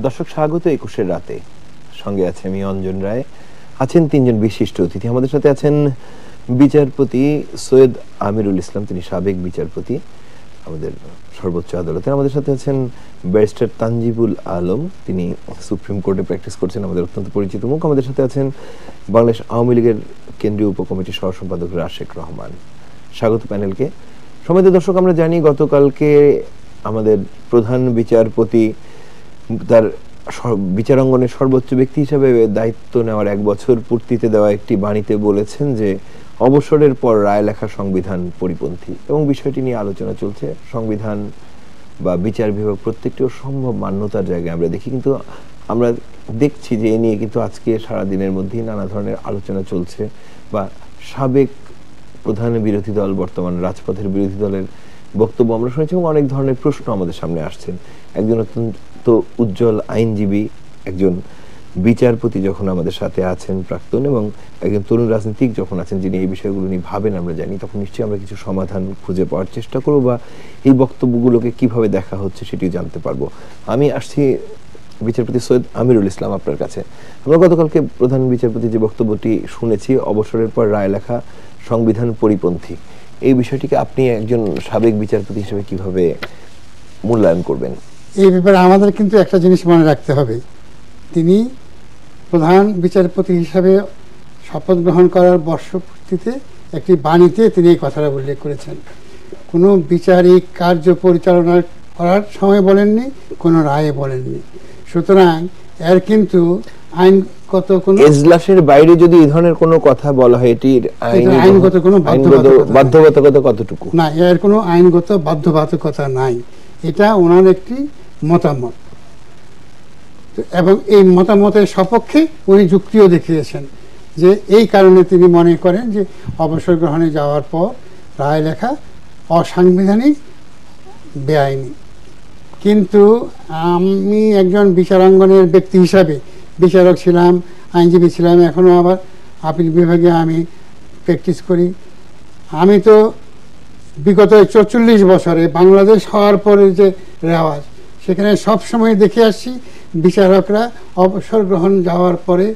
দর্শক স্বাগত ২১ রাতে। সঙ্গে আছে আমি অঞ্জন রায়, আছেন তিনজন বিশিষ্ট অতিথি। আমাদের সাথে আছেন বিচারপতি সৈয়দ আমিরুল ইসলাম, তিনি সাবেক বিচারপতি আমাদের সর্বোচ্চ আদালতে। আমাদের সাথে আছেন ব্যারিস্টার তানজিবুল আলম, তিনি সুপ্রিম কোর্টে প্র্যাকটিস করছেন, আমাদের অত্যন্ত পরিচিত মুখ। আমাদের সাথে আছেন বাংলাদেশ আওয়ামী লীগের কেন্দ্রীয় উপকমিটির সহ সম্পাদক রাশেক রহমান। স্বাগত প্যানেলকে। সম্মানিত দর্শক, আমরা জানি গতকালকে আমাদের প্রধান বিচারপতি তার বিচারাঙ্গনের সর্বোচ্চ ব্যক্তি হিসেবে দায়িত্ব নেওয়ার 1 বছর পূর্তিতে দেওয়া একটি বাণীতে বলেছেন যে অবসরের পর রায় লেখা সংবিধান পরিপন্থী, এবং বিষয়টি নিয়ে আলোচনা চলছে। সংবিধান বা বিচার বিভাগ প্রত্যেকটি অসম্ভব মান্যতার জায়গায় আমরা দেখি, কিন্তু আমরা দেখছি যে এ নিয়ে কিন্তু আজকে সারাদিনের মধ্যেই নানা ধরনের আলোচনা চলছে, বা সাবেক প্রধান বিরোধী দল বর্তমান রাজপথের বিরোধী দলের বক্তব্য আমরা শুনেছি, এবং অনেক ধরনের প্রশ্ন আমাদের সামনে আসছেন। একজন অত্যন্ত উজ্জ্বল আইনজীবী, একজন বিচারপতি যখন আমাদের সাথে আছেন প্রাক্তন, এবং একজন তরুণ রাজনীতিক যখন আছেন যিনি এই বিষয়গুলো নিয়ে ভাবেন আমরা জানি, তখন নিশ্চয়ই আমরা কিছু সমাধান খুঁজে পাওয়ার চেষ্টা করবো, বা এই বক্তব্যগুলোকে কিভাবে দেখা হচ্ছে সেটিও জানতে পারবো। আমি আসছি বিচারপতি সৈয়দ আমিরুল ইসলাম আপনার কাছে। আমরা গতকালকে প্রধান বিচারপতি যে বক্তব্যটি শুনেছি, অবসরের পর রায় লেখা সংবিধান পরিপন্থী, এই বিষয়টিকে আপনি একজন সাবেক বিচারপতি হিসেবে কিভাবে মূল্যায়ন করবেন? এই ব্যাপারে আমাদের কিন্তু একটা জিনিস মনে রাখতে হবে, তিনি প্রধান বিচারপতি হিসাবে শপথ গ্রহণ করার বর্ষপূর্তিতে একটি বাণীতে তিনি এই কথাটা উল্লেখ করেছেন। কোনো বিচারিক কার্য পরিচালনা করার সময় বলেননি, কোনো রায়ে বলেননি। সুতরাং এর কিন্তু আইনগত কোনো এজলাসের বাইরে যদি এই ধরনের কোনো কথা বলা হয়, এটির আইনগত কোনো বাধ্যবাধকতা কতটুকু? না, এর কোনো আইনগত বাধ্যবাধকতা নাই। এটা ওনার একটি মতামত, এবং এই মতামতের সপক্ষে উনি যুক্তিও দেখিয়েছেন যে এই কারণে তিনি মনে করেন যে অবসর গ্রহণে যাওয়ার পর রায় লেখা অসাংবিধানিক, বেআইনি। কিন্তু আমি একজন বিচারাঙ্গনের ব্যক্তি হিসাবে বিচারক ছিলাম, আইনজীবী ছিলাম, এখনও আবার আপিল বিভাগে আমি প্র্যাকটিস করি। আমি তো বিগত 44 বছরে বাংলাদেশ হওয়ার পরে যে রেওয়াজ, সেখানে সবসময় দেখে আসছি বিচারকরা অবসর গ্রহণ যাওয়ার পরে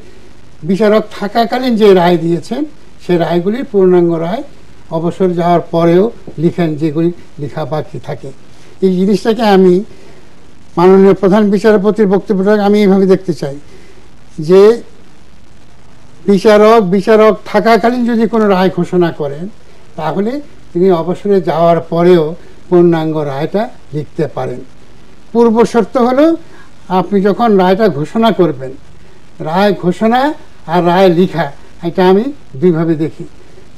বিচারক থাকাকালীন যে রায় দিয়েছেন সেই রায়গুলির পূর্ণাঙ্গ রায় অবসর যাওয়ার পরেও লিখেন, যেগুলি লেখা বাকি থাকে। এই জিনিসটাকে আমি মাননীয় প্রধান বিচারপতির বক্তব্যটাকে আমি এইভাবে দেখতে চাই যে বিচারক থাকাকালীন যদি কোনো রায় ঘোষণা করেন, তাহলে তিনি অবসরে যাওয়ার পরেও পূর্ণাঙ্গ রায়টা লিখতে পারেন। পূর্ব শর্ত হলো আপনি যখন রায়টা ঘোষণা করবেন, রায় ঘোষণা আর রায় লিখা, এটা আমি দুইভাবে দেখি।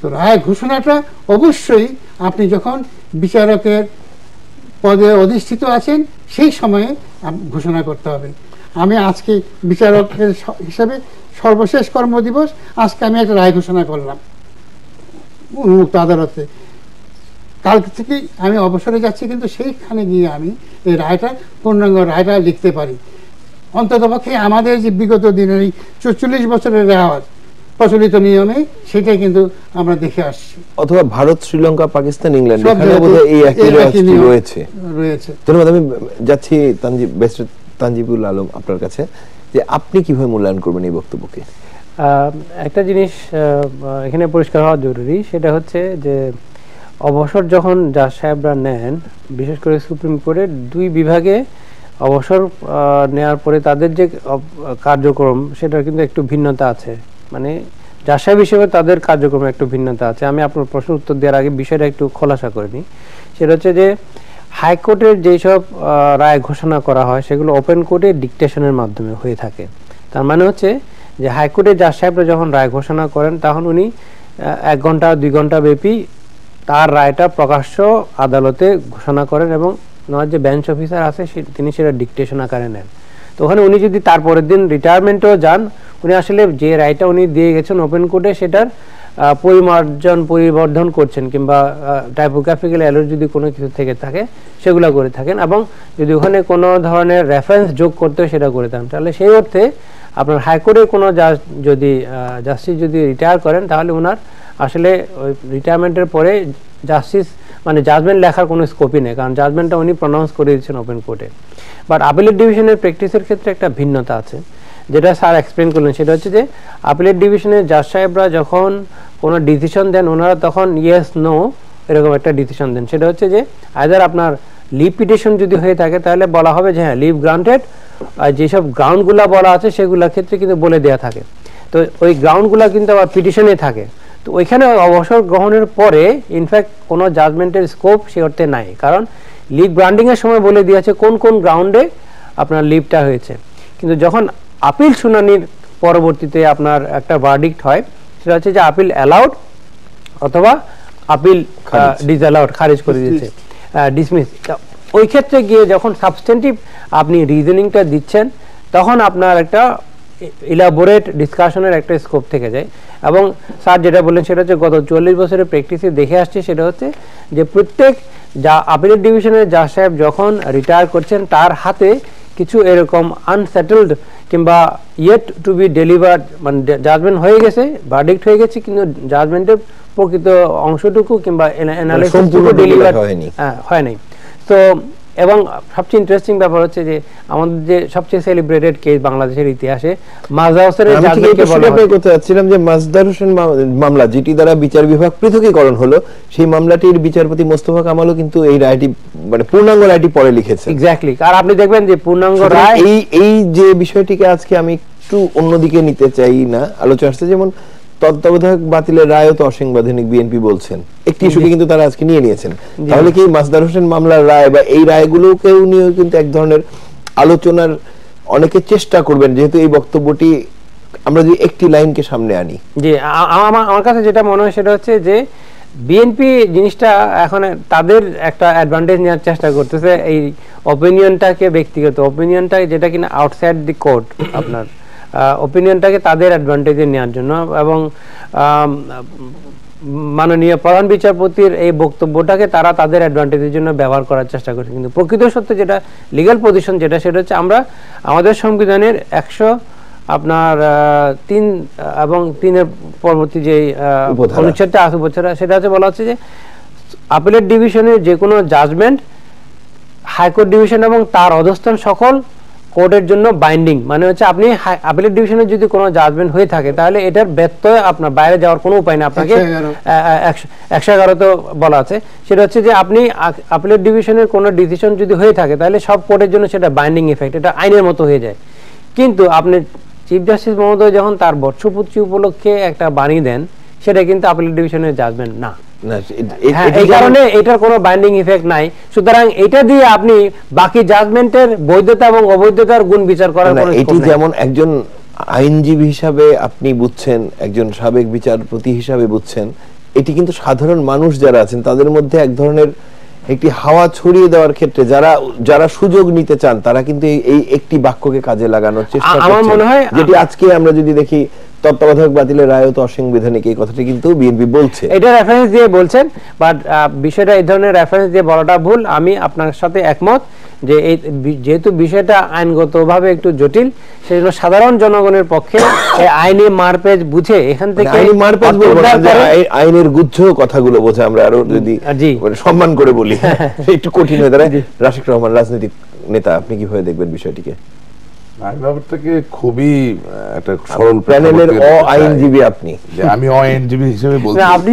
তো রায় ঘোষণাটা অবশ্যই আপনি যখন বিচারকের পদে অধিষ্ঠিত আছেন সেই সময়ে ঘোষণা করতে হবে। আমি আজকে বিচারকের হিসাবে সর্বশেষ কর্মদিবস, আজকে আমি একটা রায় ঘোষণা করলাম উন্মুক্ত আদালতে, কালকে থেকে আমি অবসরে যাচ্ছি, কিন্তু সেইখানে গিয়ে আমি এই রায়টা পূর্ণাঙ্গ রায়টা লিখতে পারি। অন্ততপক্ষে আমাদের যে বিগত দিনের এই 44 বছরের রেওয়াজ প্রচলিত নিয়মে সেটাই কিন্তু আমরা দেখে আসছি। অথবা ভারত, শ্রীলঙ্কা, পাকিস্তান, ইংল্যান্ড, এই একই রয়েছে। ধন্যবাদ। আমি যাচ্ছি তানজিবুল আলম আপনার কাছে, যে আপনি কিভাবে মূল্যায়ন করবেন এই বক্তব্যকে? একটা জিনিস এখানে পরিষ্কার হওয়া জরুরি, সেটা হচ্ছে যে অবসর যখন জাজ সাহেবরা নেন, বিশেষ করে সুপ্রিম কোর্টের 2 বিভাগে অবসর নেওয়ার পরে তাদের যে কার্যক্রম সেটার কিন্তু একটু ভিন্নতা আছে। মানে জাজ সাহেব হিসেবে তাদের কার্যক্রমে একটু ভিন্নতা আছে। আমি আপনার প্রশ্ন উত্তর দেওয়ার আগে বিষয়টা একটু খোলাসা করে নিই। সেটা হচ্ছে যে হাইকোর্টের যেসব রায় ঘোষণা করা হয় সেগুলো ওপেন কোর্টে ডিকটেশনের মাধ্যমে হয়ে থাকে। তার মানে হচ্ছে যে হাইকোর্টের জাজ সাহেবরা যখন রায় ঘোষণা করেন, তখন উনি 1 ঘন্টা 2 ঘন্টা ব্যাপী তার রায়টা প্রকাশ্য আদালতে ঘোষণা করেন, এবং ওনার যে বেঞ্চ অফিসার আছে তিনি সেটা ডিকটেশন আকারে নেন। তো ওখানে উনি যদি তারপরের দিন রিটায়ারমেন্টেও যান, উনি আসলে যে রায়টা উনি দিয়ে গেছেন ওপেন কোর্টে সেটার পরিবর্ধন করছেন, কিংবা টাইপোগ্রাফিক্যাল এরর যদি কোনো কিছু থেকে থাকে সেগুলো করে থাকেন, এবং যদি ওখানে কোনো ধরনের রেফারেন্স যোগ করতে সেটা করে থাকেন, তাহলে সেই অর্থে আপনার হাইকোর্টের কোনো জাস্টিস যদি রিটায়ার করেন, তাহলে ওনার আসলে ওই রিটায়ারমেন্টের পরে জাস্টিস মানে জাজমেন্ট লেখার কোনো স্কোপই নেই, কারণ জাজমেন্টটা উনি প্রনাউন্স করে দিচ্ছেন ওপেন কোর্টে। বাট আপিলেট ডিভিশনের প্র্যাকটিসের ক্ষেত্রে একটা ভিন্নতা আছে, যেটা স্যার এক্সপ্লেন করলেন। সেটা হচ্ছে যে আপিলেট ডিভিশনের জাজ সাহেবরা যখন কোনো ডিসিশন দেন, ওনারা তখন ইয়েস নো এরকম একটা ডিসিশন দেন। সেটা হচ্ছে যে আইদার আপনার লিভ পিটিশন যদি হয়ে থাকে তাহলে বলা হবে যে হ্যাঁ লিভ গ্রান্টেড, আর যেসব গ্রাউন্ডগুলো বলা আছে সেগুলোর ক্ষেত্রে কিন্তু বলে দেওয়া থাকে। তো ওই গ্রাউন্ডগুলো কিন্তু আবার পিটিশনে থাকে। তো ওইখানে অবসর গ্রহণের পরে ইনফ্যাক্ট কোনো জাজমেন্টের স্কোপ সে অর্থে নাই, কারণ লিভ গ্রান্টিংয়ের সময় বলে দিয়েছে কোন কোন গ্রাউন্ডে আপনার লিভটা হয়েছে। কিন্তু যখন আপিল শুনানির পরবর্তীতে আপনার একটা ভার্ডিক্ট হয়, সেটা হচ্ছে যে আপিল অ্যালাউড অথবা আপিল ডিসঅ্যালাউড, খারিজ করে দিয়েছে, ডিসমিস। ওই ক্ষেত্রে গিয়ে যখন সাবস্টেন্টিভ আপনি রিজনিংটা দিচ্ছেন, তখন আপনার একটা ইলাবোরেট ডিসকাশনের একটা স্কোপ থেকে যায়। এবং স্যার যেটা বললেন সেটা হচ্ছে গত 40 বছরের প্র্যাকটিসে দেখে আসছে, সেটা হচ্ছে যে প্রত্যেক যা আপিলেট ডিভিশনের জাজ সাহেব যখন রিটায়ার করছেন, তার হাতে কিছু এরকম আনসেটেলড কিংবা ইয়েট টু বি ডেলিভার্ড, মানে জাজমেন্ট হয়ে গেছে, ভার্ডিক্ট হয়ে গেছে, কিন্তু জাজমেন্টের প্রকৃত অংশটুকু কিংবা অ্যানালাইসিসটুকু ডেলিভার হয় নাই। তো এবং সবচেয়ে ইন্টারেস্টিং ব্যাপার হচ্ছে যে আমাদের যে সবচেয়ে সেলিব্রেটেড কেস বাংলাদেশের ইতিহাসে মাজদা হোসেনের জাজমেন্টকে বলা হয়। আমি করতে চাচ্ছিলাম যে মাজদার হোসেন মামলা যেটি দ্বারা বিচার বিভাগ পৃথকীকরণ হলো, সেই মামলাটির বিচারপতি মোস্তফা কামালও কিন্তু এই রায়টি মানে পূর্ণাঙ্গ রায়টি পরে লিখেছেন। এক্স্যাক্টলি। আর আপনি দেখবেন যে পূর্ণাঙ্গ রায় এই যে বিষয়টিকে আজকে আমি একটু অন্যদিকে নিতে চাই না, আলোচনা আসছে যেমন তত্ত্বাবধায়ক বাতিলের রায়ও তো অসাংবিধানিক বিএনপি বলছেন, একটি ইস্যুকে কিন্তু তারা আজকে নিয়ে নিয়েছেন। তাহলে কি মাজদার হোসেন মামলার রায় বা এই রায়গুলোকেও নিয়ে কিন্তু এক ধরনের আলোচনার অনেকে চেষ্টা করবেন, যেহেতু এই বক্তব্যটি আমরা যদি একটি লাইনকে সামনে আনি? জি, আমার কাছে যেটা মনে হয় সেটা হচ্ছে যে বিএনপি জিনিসটা এখন তাদের একটা অ্যাডভান্টেজ নেওয়ার চেষ্টা করতেছে, এই অপিনিয়নটাকে, ব্যক্তিগত অপিনিয়নটা যেটা কিনা আউটসাইড দি কোর্ট, আপনার অপিনিয়নটাকে তাদের অ্যাডভান্টেজে নেওয়ার জন্য, এবং মাননীয় প্রধান বিচারপতির এই বক্তব্যটাকে তারা তাদের অ্যাডভান্টেজের জন্য ব্যবহার করার চেষ্টা করছে। কিন্তু প্রকৃত সত্যি যেটা লিগ্যাল পজিশন যেটা, সেটা হচ্ছে আমরা আমাদের সংবিধানের 103 এবং 3-এর পরবর্তী যে অনুচ্ছেদটা আছে সেটা হচ্ছে বলা হচ্ছে যে আপিলেট ডিভিশনের যে কোনো জাজমেন্ট হাইকোর্ট ডিভিশন এবং তার অধস্তন সকল কোর্টের জন্য বাইন্ডিং। মানে হচ্ছে আপনি আপিলেট ডিভিশনের যদি কোনো জাজমেন্ট হয়ে থাকে তাহলে এটার ব্যত্যয় আপনার বাইরে যাওয়ার কোনো উপায় নেই। আপনাকে 111 বলা আছে, সেটা হচ্ছে যে আপনি আপিলেট ডিভিশনের কোনো ডিসিশন যদি হয়ে থাকে তাহলে সব কোর্টের জন্য সেটা বাইন্ডিং এফেক্ট, এটা আইনের মতো হয়ে যায়। কিন্তু আপনি চিফ জাস্টিস মহোদয় যখন তার বর্ষপূর্তি উপলক্ষে একটা বাণী দেন, সেটা কিন্তু আপিলেট ডিভিশনের জাজমেন্ট না, এই কারণে এটার কোনো বাইন্ডিং ইফেক্ট নাই। সুতরাং এটা দিয়ে আপনি বাকি জাজমেন্টের বৈধতা এবং অবৈধতার গুণ বিচার করার কোনো এটি যেমন একজন আইনজীবী হিসাবে আপনি বুঝছেন, একজন সাবেক বিচারপতি হিসাবে বুঝছেন, এটি কিন্তু সাধারণ মানুষ যারা আছেন তাদের মধ্যে এক ধরনের একটি হাওয়া ছড়িয়ে দেওয়ার ক্ষেত্রে যারা সুযোগ নিতে চান তারা কিন্তু এই একটি বাক্যকে কাজে লাগানোর চেষ্টা করছেন। আমার মনে হয় যেটি আজকে আমরা যদি দেখি তত্ত্বাবধায়ক বাতিলের রায় তো অসাংবিধানিক, এই কথাটি কিন্তু বিএনপি বলছে, এটা রেফারেন্স দিয়ে বলছেন। বাট বিষয়টা এই ধরনের রেফারেন্স দিয়ে বলাটা ভুল। আমি আপনার সাথে একমত যে এই যেহেতু বিষয়টা আইনগতভাবে একটু জটিল, সেজন্য সাধারণ জনগণের পক্ষে এই আইনি মারপেজ বুঝে এখান থেকে আইনের গুচ্ছ কথাগুলো বোঝা আমরা আরো যদি সম্মান করে বলি একটু কঠিন হয়ে দাঁড়ায়। রাশিক রহমান, রাজনৈতিক নেতা, আপনি কিভাবে দেখবেন বিষয়টিকে? ব্যাপারটাকে খুবই একটা সরল প্যানেলের আইনজীবী আপনি, আমি আইনজীবী হিসেবে বলছি, আপনি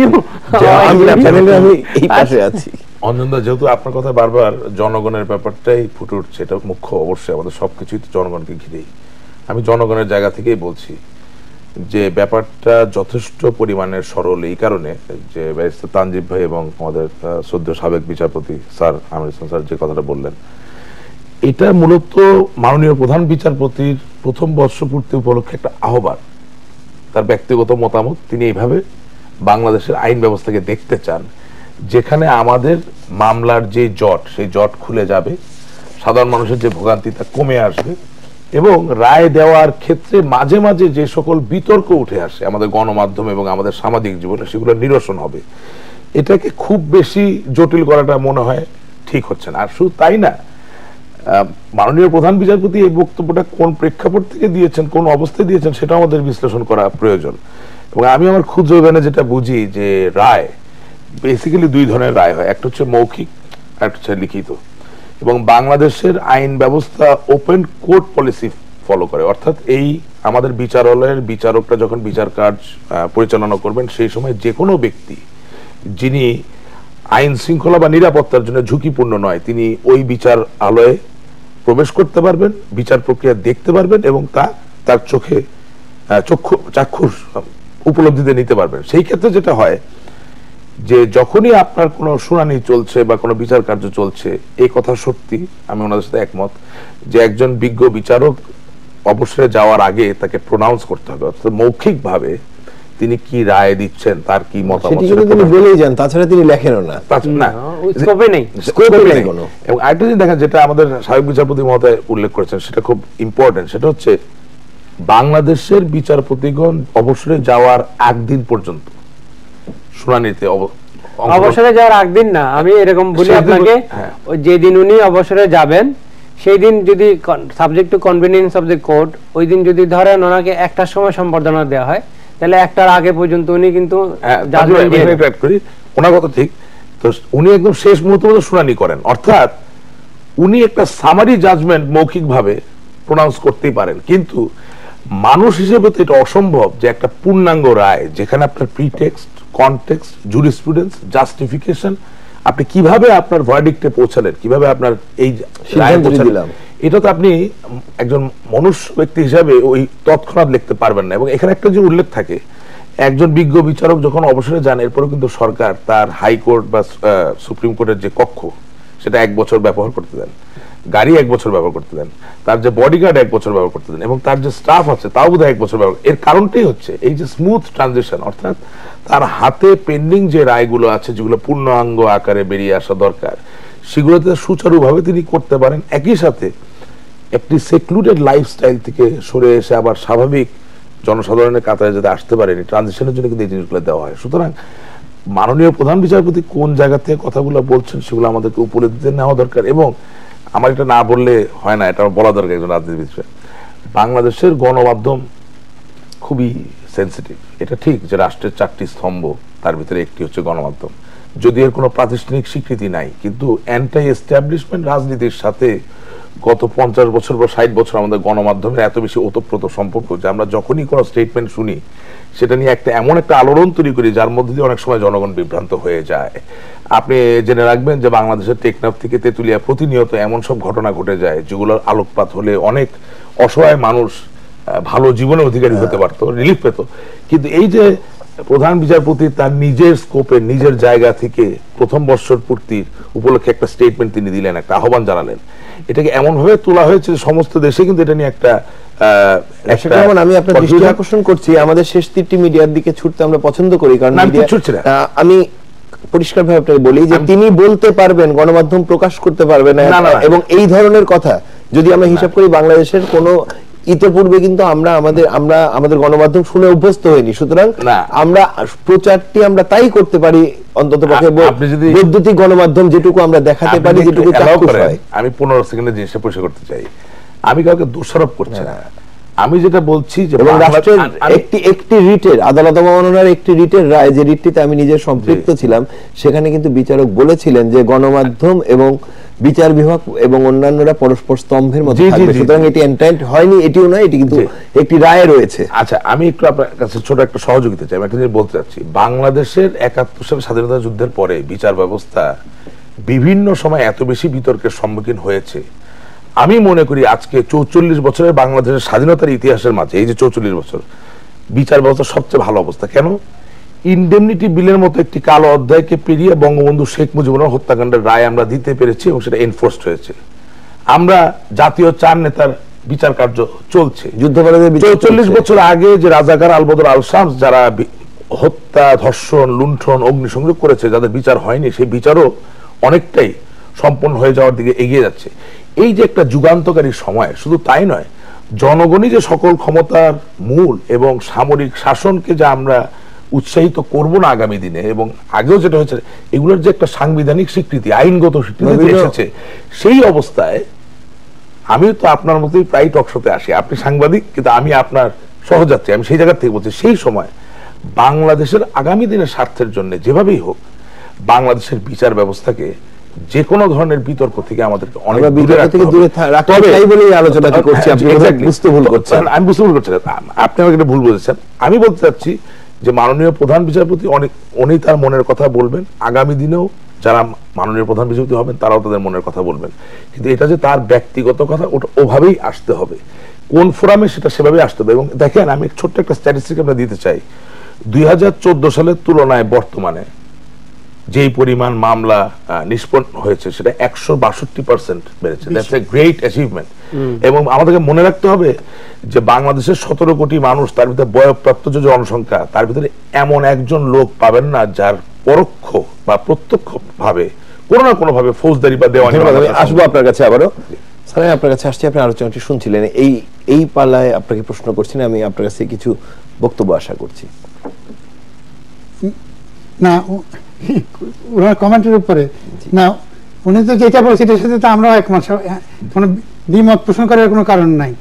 আমি এই পাশে আছি। অঞ্জনদা, যেহেতু আপনার কথা বারবার জনগণের ব্যাপারটাই ফুটে উঠছে, এটা মুখ্য, অবশ্যই আমাদের সবকিছুই তো জনগণকে ঘিরেই। আমি জনগণের জায়গা থেকেই বলছি যে ব্যাপারটা যথেষ্ট পরিমাণের সরল এই কারণে যে ব্যারিস্টার তানজিব ভাই এবং আমাদের শ্রদ্ধেয় সাবেক বিচারপতি স্যার আমির হোসেন স্যার যে কথাটা বললেন, এটা মূলত মাননীয় প্রধান বিচারপতির প্রথম বর্ষপূর্তি উপলক্ষে একটা আহ্বান, তার ব্যক্তিগত মতামত। তিনি এইভাবে বাংলাদেশের আইন ব্যবস্থাকে দেখতে চান, যেখানে আমাদের মামলার যে জট, সেই জট খুলে যাবে, সাধারণ মানুষের যে ভোগান্তি তা কমে আসবে, এবং রায় দেওয়ার ক্ষেত্রে মাঝে মাঝে যে সকল বিতর্ক উঠে আসে আমাদের গণমাধ্যম এবং আমাদের সামাজিক জীবনে, সেগুলো নিরসন হবে। এটাকে খুব বেশি জটিল করাটা মনে হয় ঠিক হচ্ছে না। আর শুধু তাই না, মাননীয় প্রধান বিচারপতি এই বক্তব্যটা কোন প্রেক্ষাপট থেকে দিয়েছেন, কোন অবস্থায় দিয়েছেন, সেটা আমাদের বিশ্লেষণ করা প্রয়োজন। এবং আমি আমার ক্ষুদ্র জ্ঞানে যেটা বুঝি যে রায় বেসিক্যালি দুই ধরনের রায় হয়, একটা হচ্ছে মৌখিক আর একটা হচ্ছে লিখিত। এবং বাংলাদেশের আইন ব্যবস্থা ওপেন কোর্ট পলিসি ফলো করে, অর্থাৎ এই আমাদের বিচারালয়ের বিচারকরা যখন বিচার কাজ পরিচালনা করবেন সেই সময় যে কোনো ব্যক্তি যিনি আইন শৃঙ্খলা বা নিরাপত্তার জন্য ঝুঁকিপূর্ণ নয় তিনি ওই বিচারালয়ে প্রবেশ করতে পারবেন, বিচার প্রক্রিয়া দেখতে পারবেন এবং তার চাক্ষুষ উপলব্ধিতে নিতে পারবেন। সেই ক্ষেত্রে যেটা হয় যে যখনই আপনার কোনো শুনানি চলছে বা কোনো বিচার কার্য চলছে, এই কথা সত্যি, আমি ওনাদের সাথে একমত যে একজন বিজ্ঞ বিচারক অবসরে যাওয়ার আগে তাকে প্রোনাউন্স করতে হবে, অর্থাৎ মৌখিকভাবে তিনি কি রায় দিচ্ছেন, তার কি মতামত তিনি বলেই যান, তাছাড়া তিনি লেখেনও না, স্কোপে নেই। এবং আরেকটা জিনিস দেখেন যেটা আমাদের সাবেক বিচারপতি মহোদয় উল্লেখ করেছেন, সেটা খুব ইম্পর্টেন্ট, সেটা হচ্ছে বাংলাদেশের বিচারপতিগণ অবসরে যাওয়ার একদিন পর্যন্ত শুনানিতে অবসরে যাওয়ার একদিন না, আমি এরকম বলি আপনাকে, যেদিন উনি অবসরে যাবেন সেই দিন যদি subject to convenience of the court, ওই দিন যদি ধরেন ওনাকে একটার সময় সম্বর্ধনা দেওয়া হয়, তাহলে একটার আগে পর্যন্ত উনি কিন্তু ওনার কথা ঠিক, তো উনি একদম শেষ মুহূর্তে শুনানি করেন, অর্থাৎ উনি একটা সামারি জাজমেন্ট মৌখিকভাবে প্রোনাউন্স করতেই পারেন, কিন্তু মানুষ হিসেবে তো এটা অসম্ভব যে একটা পূর্ণাঙ্গ রায় যেখানে আপনার প্রিটেক্সট, কনটেক্সট, জুরিসপ্রুডেন্স, জাস্টিফিকেশন, আপনি কিভাবে আপনার ভার্ডিক্টে পৌঁছালেন, কিভাবে আপনার এই রায় পৌঁছালেন, এটা তো আপনি একজন মনুষ্য ব্যক্তি হিসাবে ওই তৎক্ষণাৎ লিখতে পারবেন না। এবং এখানে একটা যে উল্লেখ থাকে, একজন বিজ্ঞ বিচারক যখন অবসরে যান এরপরেও কিন্তু সরকার তার হাইকোর্ট বা সুপ্রিম কোর্টের যে কক্ষ সেটা 1 বছর ব্যবহার করতে দেন, গাড়ি 1 বছর ব্যবহার করতে দেন, তার যে বডিগার্ড 1 বছর ব্যবহার করতে দেন, এবং তার যে স্টাফ আছে তাও বোধহয় 1 বছর ব্যবহার। এর কারণটাই হচ্ছে এই যে স্মুথ ট্রানজিশন, অর্থাৎ তার হাতে পেন্ডিং যে রায়গুলো আছে যেগুলো পূর্ণাঙ্গ আকারে বেরিয়ে আসা দরকার, সেগুলোতে সুচারুভাবে তিনি করতে পারেন, একই সাথে একটি সেক্লুডেড লাইফস্টাইল থেকে সরে এসে আবার স্বাভাবিক জনসাধারণের কাতারে যাতে আসতে পারেন, ট্রানজিশনের জন্য কিন্তু এই জিনিসগুলো দেওয়া হয়। সুতরাং মাননীয় প্রধান বিচারপতি কোন জায়গা থেকে কথাগুলো বলছেন সেগুলো আমাদেরকে উপলব্ধিতে নেওয়া দরকার। এবং আমার এটা না বললে হয় না, এটা বলা দরকার একজন রাজনীতিবিদ। বাংলাদেশের গণমাধ্যম খুবই সেন্সিটিভ, এটা ঠিক যে রাষ্ট্রের 4টি স্তম্ভ, তার ভিতরে একটি হচ্ছে গণমাধ্যম, যদি এর কোনো প্রাতিষ্ঠানিক স্বীকৃতি নাই, কিন্তু অ্যান্টি এস্টাবলিশমেন্ট রাজনীতির সাথে গত 50 বছর বা 60 বছর আমাদের গণমাধ্যমের এত বেশি ওতপ্রোত সম্পর্ক যে আমরা যখনই কোনো স্টেটমেন্ট শুনি সেটা নিয়ে এমন একটা আলোড়ন তৈরি করি যার মধ্যে দিয়ে অনেক সময় জনগণ বিভ্রান্ত হয়ে যায়। আপনি জেনে রাখবেন যে বাংলাদেশের টেকনাফ থেকে তেঁতুলিয়া প্রতিনিয়ত এমন সব ঘটনা ঘটে যায় যেগুলোর আলোকপাত হলে অনেক অসহায় মানুষ ভালো জীবনের অধিকারী হতে পারতো, রিলিফ পেত। কিন্তু এই যে প্রধান বিচারপতি তার নিজের স্কোপে নিজের জায়গা থেকে প্রথম বর্ষর পূর্তির উপলক্ষে একটা স্টেটমেন্ট তিনি দিলেন, একটা আহ্বান জানালেন, এটাকে এমন ভাবে তোলা হয়েছে সমস্ত দেশে কিন্তু এটা নিয়ে একটা আমি আপনার দৃষ্টি আকর্ষণ করছি, আমাদের শেষ 3টি মিডিয়ার দিকে ছুটতে আমরা পছন্দ করি, কারণ আমি পরিষ্কারভাবে আপনাকে বলি যে তিনি বলতে পারবেন, গণমাধ্যম প্রকাশ করতে পারবে না, এবং এই ধরনের কথা যদি আমরা হিসাব করি বাংলাদেশের কোনো ইতিপূর্বে কিন্তু আমরা আমাদের গণমাধ্যম শুনে অভ্যস্ত হইনি। সুতরাং আমরা প্রচারটি আমরা তাই করতে পারি, অন্ততপক্ষে বৈদ্যুতিক গণমাধ্যম যেটুকু আমরা দেখাতে পারি, যেটুকু চাক্ষুষ হয়। আমি 15 সেকেন্ডে জিনিসটা পরিষ্কার করতে চাই, আমি কাউকে দোষারোপ করছি না, আমি যেটা বলছি যে রাষ্ট্রের একটি রিটের আদালত অবমাননার একটি রিটের রায়, যে রিটটিতে আমি নিজে সম্পৃক্ত ছিলাম, সেখানে কিন্তু বিচারক বলেছিলেন যে গণমাধ্যম এবং বিচার বিভাগ এবং অন্যান্যরা পরস্পর স্তম্ভের মধ্যে থাকবে। সুতরাং এটি এন্টাইট হয়নি, এটিও নয়, এটি কিন্তু একটি রায় রয়েছে। আচ্ছা, আমি একটু আপনার কাছে ছোট একটা সহযোগিতা চাই। আমি একটা জিনিস বলতে চাচ্ছি, বাংলাদেশের 71 সালের স্বাধীনতা যুদ্ধের পরে বিচার ব্যবস্থা বিভিন্ন সময় এত বেশি বিতর্কের সম্মুখীন হয়েছে, আমি মনে করি আজকে 44 বছরের বাংলাদেশের স্বাধীনতার ইতিহাসের মাঝে এই যে 44 বছর বিচার ব্যবস্থা সবচেয়ে ভালো অবস্থা। কেন? ইনডেমনিটি বিলের মতো একটি কালো অধ্যায়কে পেরিয়ে বঙ্গবন্ধু শেখ মুজিবুর হত্যাকাণ্ডের রায় আমরা দিতে পেরেছি এবং সেটা এনফোর্সড হয়েছে। আমরা জাতীয় 4 নেতার বিচার কার্য চলছে। যুদ্ধাপরাধের 44 বছর আগে যে রাজাকার আলবদর আল শামস যারা হত্যা, ধর্ষণ, লুণ্ঠন, অগ্নিসংযোগ করেছে, যাদের বিচার হয়নি, সেই বিচারও অনেকটাই সম্পন্ন হয়ে যাওয়ার দিকে এগিয়ে যাচ্ছে। এই যে একটা যুগান্তকারী সময়, শুধু তাই নয়, জনগণই যে সকল ক্ষমতার মূল এবং সামরিক শাসনকে যা আমরা উৎসাহিত করব না আগামী দিনে, এবং আগেও যেটা হয়েছে, এগুলোর যে একটা সাংবিধানিক স্বীকৃতি, আইনগত স্বীকৃতি এসেছে, সেই অবস্থায় আমি তো আপনার মতোই প্রায় টকশোতে আসি, আপনি সাংবাদিক কিন্তু আমি আপনার সহযাত্রী, আমি সেই জায়গা থেকে বলছি, সেই সময় বাংলাদেশের আগামী দিনের স্বার্থের জন্য যেভাবেই হোক বাংলাদেশের বিচার ব্যবস্থাকে যে কোনো ধরনের বিতর্ক থেকে আমাদেরকে অনেক আমরা বিতর্ক থেকে দূরে রাখতে চাই বলেই আলোচনাটি করছি। আপনি বুঝতে ভুল করছেন। আমি বুঝতে ভুল করছি না, আপনি আমাকে এটা ভুল বুঝেছেন। আমি বলতে চাচ্ছি যে মাননীয় প্রধান বিচারপতি উনি তার মনের কথা বলবেন, আগামী দিনেও যারা মাননীয় প্রধান বিচারপতি হবেন তারাও তাদের মনের কথা বলবেন, কিন্তু এটা যে তার ব্যক্তিগত কথা ওটা ওভাবেই আসতে হবে, কোন ফোরামে সেটা সেভাবেই আসতে হবে। এবং দেখেন, আমি ছোট্ট একটা স্ট্যাটিস্টিক আমরা দিতে চাই। 2014 সালের তুলনায় বর্তমানে যেই পরিমাণ মামলা নিষ্পন্ন হয়েছে সেটা 162% বেড়েছে। That's a great achievement. এবং আমাদেরকে মনে রাখতে হবে যে বাংলাদেশের 17 কোটি মানুষ, তার ভিতরে বয়ঃপ্রাপ্ত যে জনসংখ্যা, তার ভিতরে এমন একজন লোক পাবেন না যার পরোক্ষ বা প্রত্যক্ষ ভাবে কোনো না কোনো ভাবে ফৌজদারি বা দেওয়ানি। আসবো আপনার কাছে আবারও। স্যার, আপনার কাছে আসছি, আপনি আলোচনাটি শুনছিলেন, এই পালায় আপনাকে প্রশ্ন করছি না, আমি আপনার কাছে কিছু বক্তব্য আশা করছি। না, ওনার কমেন্টের উপরে না, উনি তো যেটা বলছে এটার সাথে তো আমরাও একমত, কোনো দ্বিমত পোষণ করার কোনো কারণ নাই।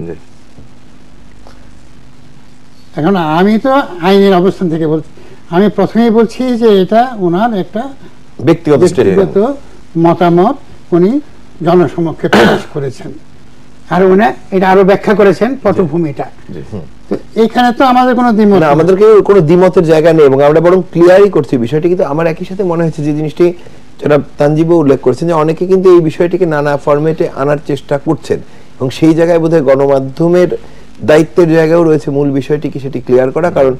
এখন আমি তো আইনের অবস্থান থেকে বলছি, আমি প্রথমেই বলছি যে এটা ওনার একটা ব্যক্তিগত মতামত, উনি জনসমক্ষে প্রকাশ করেছেন, আর উনি এটা আরো ব্যাখ্যা করেছেন পটভূমিটা। এইখানে তো আমাদের কোনো দ্বিমত না, আমাদেরকে কোনো দ্বিমতের জায়গা নেই, এবং আমরা বরং ক্লিয়ারই করছি বিষয়টি। কিন্তু আমার একই সাথে মনে হচ্ছে যে জিনিসটি যারা তানজিবও উল্লেখ করেছেন যে অনেকে কিন্তু এই বিষয়টিকে নানা ফরম্যাটে আনার চেষ্টা করছেন, এবং সেই জায়গায় বোধহয় গণমাধ্যমের দায়িত্বের জায়গাও রয়েছে মূল বিষয়টি কি সেটি ক্লিয়ার করা। কারণ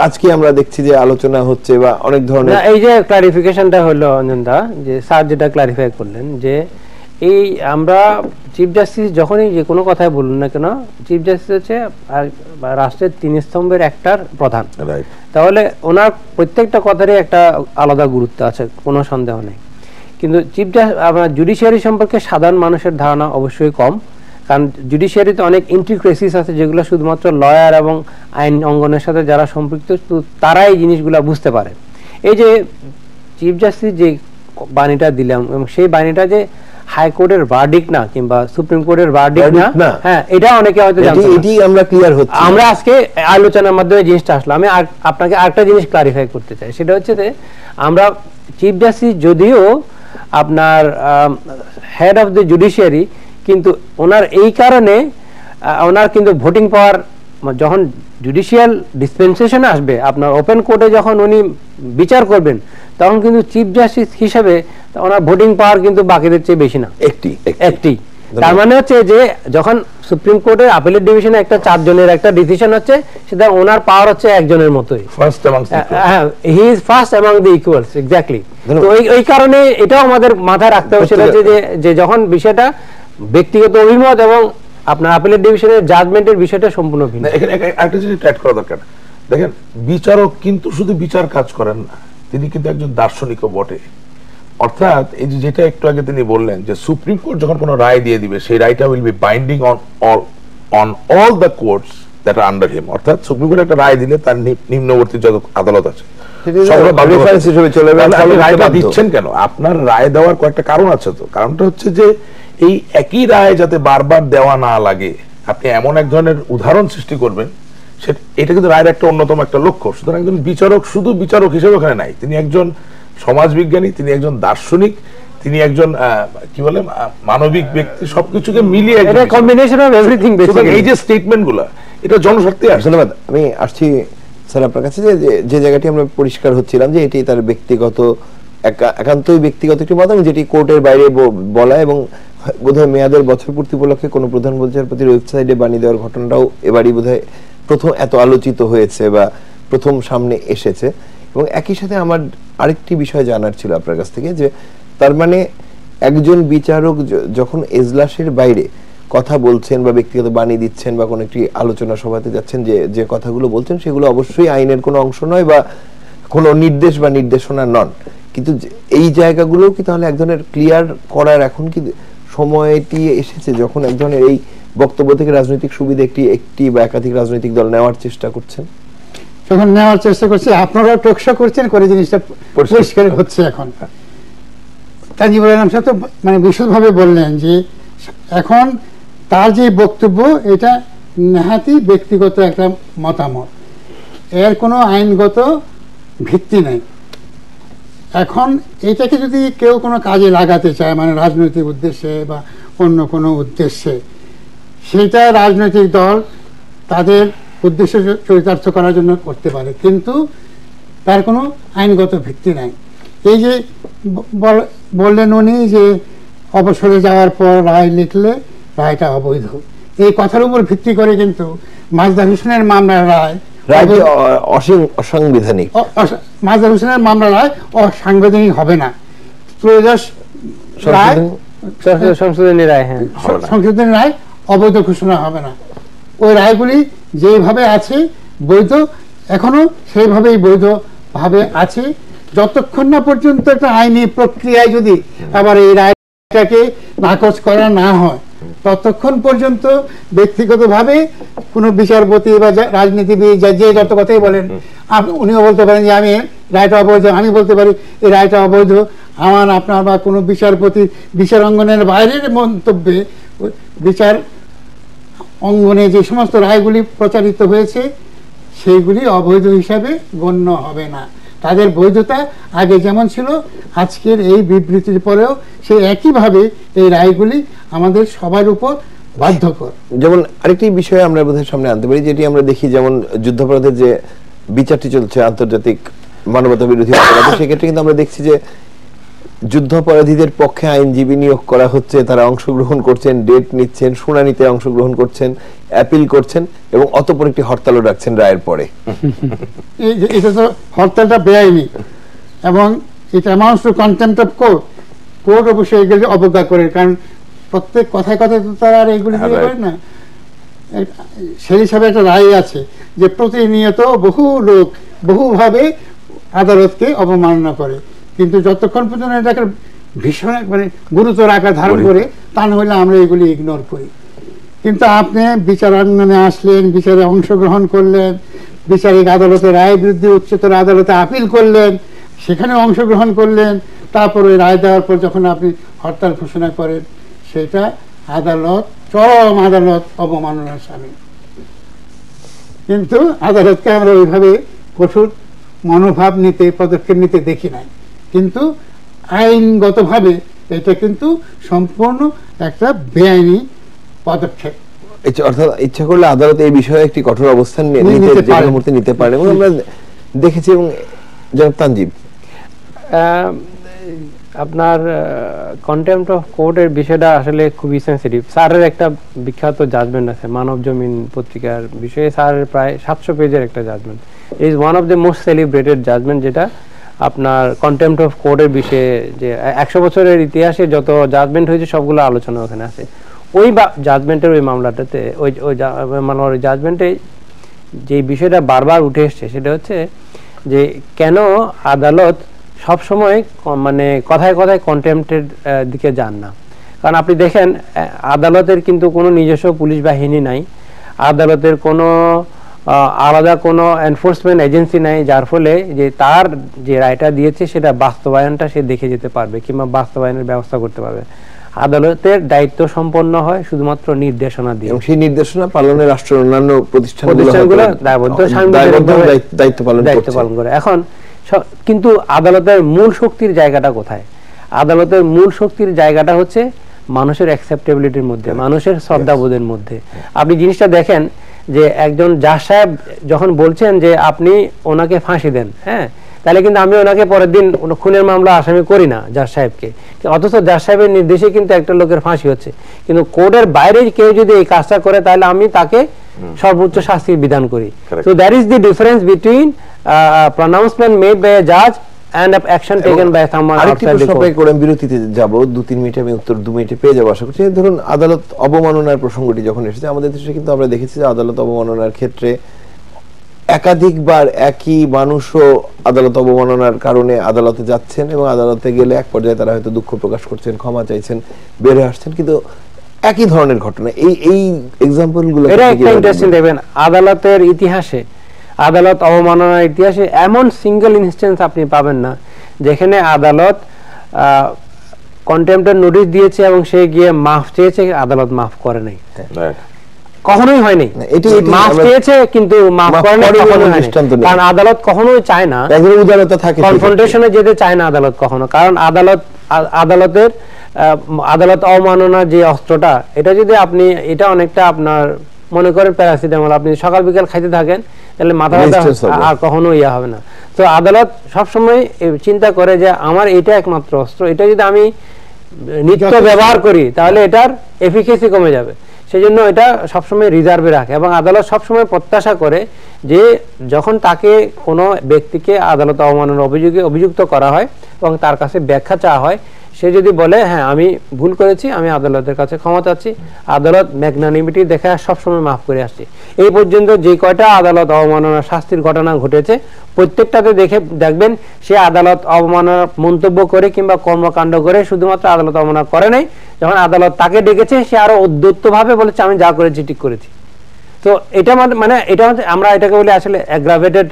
আজকে আমরা দেখছি যে আলোচনা হচ্ছে বা অনেক ধরনের, এই যে ক্লারিফিকেশনটা হলো অঞ্জনদা, যে স্যার যেটা ক্লারিফাই করলেন যে এই আমরা চিফ জাস্টিস যখনই যে কোনো কথাই বলুন না কেন, চিফ জাস্টিস হচ্ছে রাষ্ট্রের 3 স্তম্ভের একটার প্রধান। তাহলে ওনার প্রত্যেকটা কথারই একটা আলাদা গুরুত্ব আছে, কোনো সন্দেহ নেই। কিন্তু চিফ জাস্টিস আপনার জুডিশিয়ারি সম্পর্কে সাধারণ মানুষের ধারণা অবশ্যই কম, কারণ জুডিশিয়ারিতে অনেক ইন্ট্রিক্রেসিস আছে যেগুলো শুধুমাত্র লয়ার এবং আইন অঙ্গনের সাথে যারা সম্পৃক্ত তারাই এই জিনিসগুলো বুঝতে পারে। এই যে চিফ জাস্টিস যে বাণীটা দিলাম, এবং সেই বাণীটা যে হাইকোর্টের ভার্ডিক্ট না কিংবা সুপ্রিম কোর্টের ভার্ডিক্ট না, হ্যাঁ, এটা অনেকে হয়তো জানতে না। এটি আমরা ক্লিয়ার হচ্ছে, আমরা আজকে আলোচনার মাধ্যমে জিনিসটা আসলো। আমি আপনাকে আরেকটা জিনিস ক্লারিফাই করতে চাই, সেটা হচ্ছে যে আমরা চিফ জাস্টিস যদিও আপনার হেড অফ দ্য জুডিশিয়ারি, কিন্তু ওনার এই কারণে ওনার কিন্তু ভোটিং পাওয়ার, যখন জুডিশিয়াল ডিসপেন্সেশন আসবে, আপনার ওপেন কোর্টে যখন উনি বিচার করবেন, তখন কিন্তু চিফ জাস্টিস হিসেবে ওনার ভোটিং পাওয়ার কিন্তু বাকিদের চেয়ে বেশি না, একটি। তার মানে হচ্ছে যে যখন সুপ্রিম কোর্টের আপিলেট ডিভিশনে একটা 4 জনের একটা ডিসিশন হচ্ছে, সেটা ওনার পাওয়ার হচ্ছে একজনের মতোই, he is first among the equals, exactly. তো এই কারণে এটাও আমাদের মাথায় রাখতে হবে, সেটা হচ্ছে যে যখন বিষয়টা ব্যক্তিগত অভিমত এবং আপনার আপিলেট ডিভিশনের জাজমেন্টের বিষয়টা সম্পূর্ণ ভিন্ন। এখানে একটা জিনিস অ্যাড করা দরকার। দেখেন, বিচারক কিন্তু শুধু বিচার কাজ করেন না, তিনি কিন্তু একজন দার্শনিকও বটে। অর্থাৎ এই যে যেটা একটু আগে তিনি বললেন যে সুপ্রিম কোর্ট যখন কোনো রায় দিয়ে দিবে, সেই রায়টা will be binding on all the courts that are under him. অর্থাৎ সুপ্রিম কোর্ট একটা রায় দিলে তার নিম্নবর্তী যত আদালত আছে রায়টা দিচ্ছেন কেন? আপনার রায় দেওয়ার কয়েকটা কারণ আছে। তো কারণটা হচ্ছে যে এই একই রায় যাতে বারবার দেওয়া না লাগে, আপনি এমন এক ধরনের উদাহরণ সৃষ্টি করবেন, এটা কিন্তু রায়ের একটা অন্যতম একটা লক্ষ্য। সুতরাং একজন বিচারক শুধু বিচারক হিসেবে ওখানে নাই, তিনি একজন সমাজবিজ্ঞানী, তিনি একজন দার্শনিক, তিনি একজন কি বলে মানবিক ব্যক্তি, সবকিছুকে মিলিয়ে একটা কম্বিনেশন অফ এভরিথিং। এই যে স্টেটমেন্টগুলো, এটা জনস্বার্থে আসে। ধন্যবাদ। আমি আসছি স্যার আপনার কাছে, যে জায়গাটি আমরা পরিষ্কার হচ্ছিলাম যে এটি তার ব্যক্তিগত, একান্তই ব্যক্তিগত একটি মতামত, যেটি কোর্টের বাইরে বলা, এবং বোধহয় মেয়াদের বছর পূর্তি উপলক্ষে কোনো প্রধান বিচারপতির ওয়েবসাইটে বানিয়ে দেওয়ার ঘটনাটাও এবারই বোধহয় প্রথম এত আলোচিত হয়েছে বা প্রথম সামনে এসেছে। এবং একই সাথে আমার আরেকটি বিষয় জানার ছিল আপনার কাছ থেকে, যে তার মানে একজন বিচারক যখন এজলাসের বাইরে কথা বলছেন বা ব্যক্তিগত বাণী দিচ্ছেন বা কোনো একটি আলোচনা সভাতে যাচ্ছেন, যে কথাগুলো বলছেন সেগুলো অবশ্যই আইনের কোনো অংশ নয় বা কোনো নির্দেশ বা নির্দেশনা নন, কিন্তু এই জায়গাগুলো কি তাহলে এক ধরনের ক্লিয়ার করার এখন কি সময়টি এসেছে, যখন এক ধরনের এই বক্তব্য থেকে রাজনৈতিক সুবিধা একটি বা একাধিক রাজনৈতিক দল নেওয়ার চেষ্টা করছেন? যখন নেওয়ার চেষ্টা করছে, আপনারা টকশো করছেন করে জিনিসটা পরিষ্কার হচ্ছে। এখন তানজিবুল আলম সাহেব তো মানে বিশদভাবে বললেন যে এখন তার যে বক্তব্য, এটা নেহাতি ব্যক্তিগত একটা মতামত, এর কোনো আইনগত ভিত্তি নাই। এখন এটাকে যদি কেউ কোনো কাজে লাগাতে চায়, মানে রাজনৈতিক উদ্দেশ্যে বা অন্য কোনো উদ্দেশ্যে, সেটা রাজনৈতিক দল তাদের উদ্দেশ্য চরিতার্থ করার জন্য করতে পারে, কিন্তু তার কোনো আইনগত ভিত্তি নাই। এই যে বললেন উনি যে অবসরে যাওয়ার পর রায় লিখলে রায়টা অবৈধ, এই কথার উপর ভিত্তি করে কিন্তু মাজদার হোসেনের মামলার রায় অসাংবিধানিক, মাজদার হোসেনের মামলার রায় অসাংবিধানিক হবে না। ত্রয়োদশ সংশোধনী রায়, হ্যাঁ, সংশোধনী রায় অবৈধ ঘোষণা হবে না। ওই রায়গুলি যেভাবে আছে বৈধ, এখনো সেইভাবেই বৈধ ভাবে আছে, যতক্ষণ না পর্যন্ত একটা আইনি প্রক্রিয়ায় যদি আবার এই রায়টাকে নাকচ করা না হয়, ততক্ষণ পর্যন্ত ব্যক্তিগতভাবে কোনো বিচারপতি বা রাজনীতিবিদ যে যত কথাই বলেন, উনিও বলতে পারেন যে আমি রায়টা অবৈধ, আমি বলতে পারি এই রায়টা অবৈধ। আমার আপনার বা কোনো বিচারপতি বিচার অঙ্গনের বাইরের মন্তব্যে বিচার অঙ্গনে যে সমস্ত রায়গুলি প্রচারিত হয়েছে সেইগুলি অবৈধ হিসাবে গণ্য হবে না। তাদের বৈধতা আগে যেমন ছিল, আজকের এই বিবৃতির পরেও সেই একইভাবে এই রায়গুলি আমাদের সবার উপর বাধ্যকর। যেমন আরেকটি বিষয় আমরা বোধহয় সামনে আনতে পারি, যেটি আমরা দেখি যেমন যুদ্ধাপরাধের যে বিচারটি চলছে আন্তর্জাতিক মানবতা বিরোধী অপরাধ, সেক্ষেত্রে কিন্তু আমরা দেখছি যে যুদ্ধাপরাধীদের পক্ষে আইনজীবী নিয়োগ করা হচ্ছে, তারা অংশগ্রহণ করছেন, ডেট নিচ্ছেন, শুনানিতে অংশগ্রহণ করছেন, অ্যাপিল করছেন এবং অতঃপর একটি হরতালও ডাকছেন রায়ের পরে। এটা তো হরতালটা বেআইনি এবং এটা amounts two contempt of court. Court অবশ্যই এগুলি অবজ্ঞা করে, কারণ প্রত্যেক কথায় কথায় তো তারা আর এগুলি দিয়ে করে না। সেই হিসাবে একটা রায় আছে যে প্রতিনিয়ত বহু লোক বহুভাবে আদালতকে অবমাননা করে, কিন্তু যতক্ষণ পর্যন্ত এটাকে ভীষণ মানে গুরুতর আকার ধারণ করে, তা না হলে আমরা এগুলি ইগনোর করি। কিন্তু আপনি বিচারাঙ্গনে আসলেন, বিচারে অংশগ্রহণ করলেন, বিচারিক আদালতের রায়ের বিরুদ্ধে উচ্চতর আদালতে আপিল করলেন, সেখানে অংশগ্রহণ করলেন, তারপরে রায় দেওয়ার পর যখন আপনি হরতাল ঘোষণা করেন, সেটা আদালত, চরম আদালত অবমাননার সামিল। কিন্তু আদালতকে আমরা ওইভাবে কঠোর মনোভাব নিতে, পদক্ষেপ নিতে দেখি নাই, কিন্তু আইনগতভাবে এটা কিন্তু সম্পূর্ণ একটা বেআইনি পদক্ষেপ। অর্থাৎ ইচ্ছা করলে আদালত এই বিষয়ে একটি কঠোর অবস্থান নিতে পারে এবং আমরা দেখেছি। এবং জনাব তানজিব, আপনার কন্টেম্পট অফ কোর্টের বিষয়টা আসলে খুবই সেন্সিটিভ। স্যারের একটা বিখ্যাত জাজমেন্ট আছে মানব জমিন পত্রিকার বিষয়ে, স্যারের প্রায় 700 পেজের একটা judgment, is one of the most celebrated judgment, যেটা আপনার কন্টেম্পট অফ কোর্টের বিষয়ে যে 100 বছরের ইতিহাসে যত জাজমেন্ট হয়েছে সবগুলো আলোচনা ওখানে আছে। ওই জাজমেন্টের ওই মামলাটাতে ওই মামলার ওই জাজমেন্টে যে বিষয়টা বারবার উঠে এসছে সেটা হচ্ছে যে কেন আদালত সবসময় মানে কথায় কথায় কন্টেম্পটের দিকে যান না। কারণ আপনি দেখেন আদালতের কিন্তু কোনো নিজস্ব পুলিশ বাহিনী নাই, আদালতের কোনো আলাদা কোনো এনফোর্সমেন্ট এজেন্সি নাই, যার ফলে যে তার যে রায়টা দিয়েছে সেটা বাস্তবায়নটা সে দেখে যেতে পারবে কিংবা বাস্তবায়নের ব্যবস্থা করতে পারবে। আদালতের দায়িত্ব সম্পন্ন হয় শুধুমাত্র নির্দেশনা দিয়ে, এবং সেই নির্দেশনা পালনে রাষ্ট্রের অন্যান্য প্রতিষ্ঠানগুলো দায়বদ্ধ দায়িত্ব পালন করে। এখন কিন্তু আদালতের মূল শক্তির জায়গাটা কোথায়? আদালতের মূল শক্তির জায়গাটা হচ্ছে মানুষের অ্যাকসেপ্টেবিলিটির মধ্যে, মানুষের শ্রদ্ধাবোধের মধ্যে। আপনি জিনিসটা দেখেন যে একজন জাজ সাহেব যখন বলছেন যে আপনি ওনাকে ফাঁসি দেন, হ্যাঁ, তাহলে কিন্তু আমি ওনাকে পরের দিন খুনের মামলা আসামি করি না জাজ সাহেবকে, অথচ জাজ সাহেবের নির্দেশে কিন্তু একটা লোকের ফাঁসি হচ্ছে। কিন্তু কোর্টের বাইরে কেউ যদি এই কাজটা করে তাহলে আমি তাকে সর্বোচ্চ শাস্তির বিধান করি। So that is the difference between pronouncement made by a judge and of action taken by someone outside the court. করে বিরতিতে যাব, 2-3 মিনিটে আমি উত্তর 2 মিনিটে পেয়ে যাব আশা করছি। ধরুন আদালত অবমাননার প্রসঙ্গটি যখন এসেছে আমাদের দেশে, কিন্তু আমরা দেখেছি যে আদালত অবমাননার ক্ষেত্রে একাধিকবার একই মানুষও আদালত অবমাননার কারণে আদালতে যাচ্ছেন এবং আদালতে গেলে এক পর্যায়ে তারা হয়তো দুঃখ প্রকাশ করছেন, ক্ষমা চাইছেন, বেরিয়ে আসছেন, কিন্তু একই ধরনের ঘটনা। এই এক্সাম্পলগুলো এটা একটা ইন্টারেস্টিং দেখবেন আদালতের ইতিহাসে, আদালত অবমাননার ইতিহাসে এমন সিঙ্গেল ইনস্ট্যান্স আপনি পাবেন না যেখানে আদালত কন্টেম্পটের নোটিশ দিয়েছে এবং সে গিয়ে মাফ চেয়েছে, আদালত মাফ করে নাই। কখনোই হয়নি। মাফ চেয়েছে কিন্তু মাফ করেনি, কারণ আদালত কখনোই চায় না, কনফ্রন্টেশনে যেতে চায় না আদালত কখনো। কারণ আদালত অবমাননা যে অস্ত্রটা, এটা যদি আপনি, এটা অনেকটা আপনার মনে করেন প্যারাসিটামল, আপনি সকাল বিকাল খাইতে থাকেন তাহলে মাথা ব্যথা আর কখনো ইয়া হবে না। তো আদালত সবসময় চিন্তা করে যে আমার এটা একমাত্র অস্ত্র, এটা যদি আমি নিত্য ব্যবহার করি তাহলে এটার এফিকেসি কমে যাবে, সেই জন্য এটা সবসময় রিজার্ভে রাখে। এবং আদালত সবসময় প্রত্যাশা করে যে যখন তাকে কোনো ব্যক্তিকে আদালত অবমাননার অভিযুক্ত করা হয় এবং তার কাছে ব্যাখ্যা চাওয়া হয়, সে যদি বলে হ্যাঁ আমি ভুল করেছি, আমি আদালতের কাছে ক্ষমা চাচ্ছি, আদালত ম্যাগনানিমিটি দেখে সবসময় মাফ করে আসছে। এই পর্যন্ত যে কয়টা আদালত অবমাননার শাস্তির ঘটনা ঘটেছে প্রত্যেকটাতে দেখবেন সে আদালত অবমাননার মন্তব্য করে কিংবা কর্মকাণ্ড করে শুধুমাত্র আদালত অবমাননা করে নাই, যখন আদালত তাকে ডেকেছে সে আরো উদ্যতভাবে বলেছে আমি যা করেছি ঠিক করেছি। তো এটা মানে এটা হচ্ছে, আমরা এটাকে বলি আসলে অ্যাগ্রাভেটেড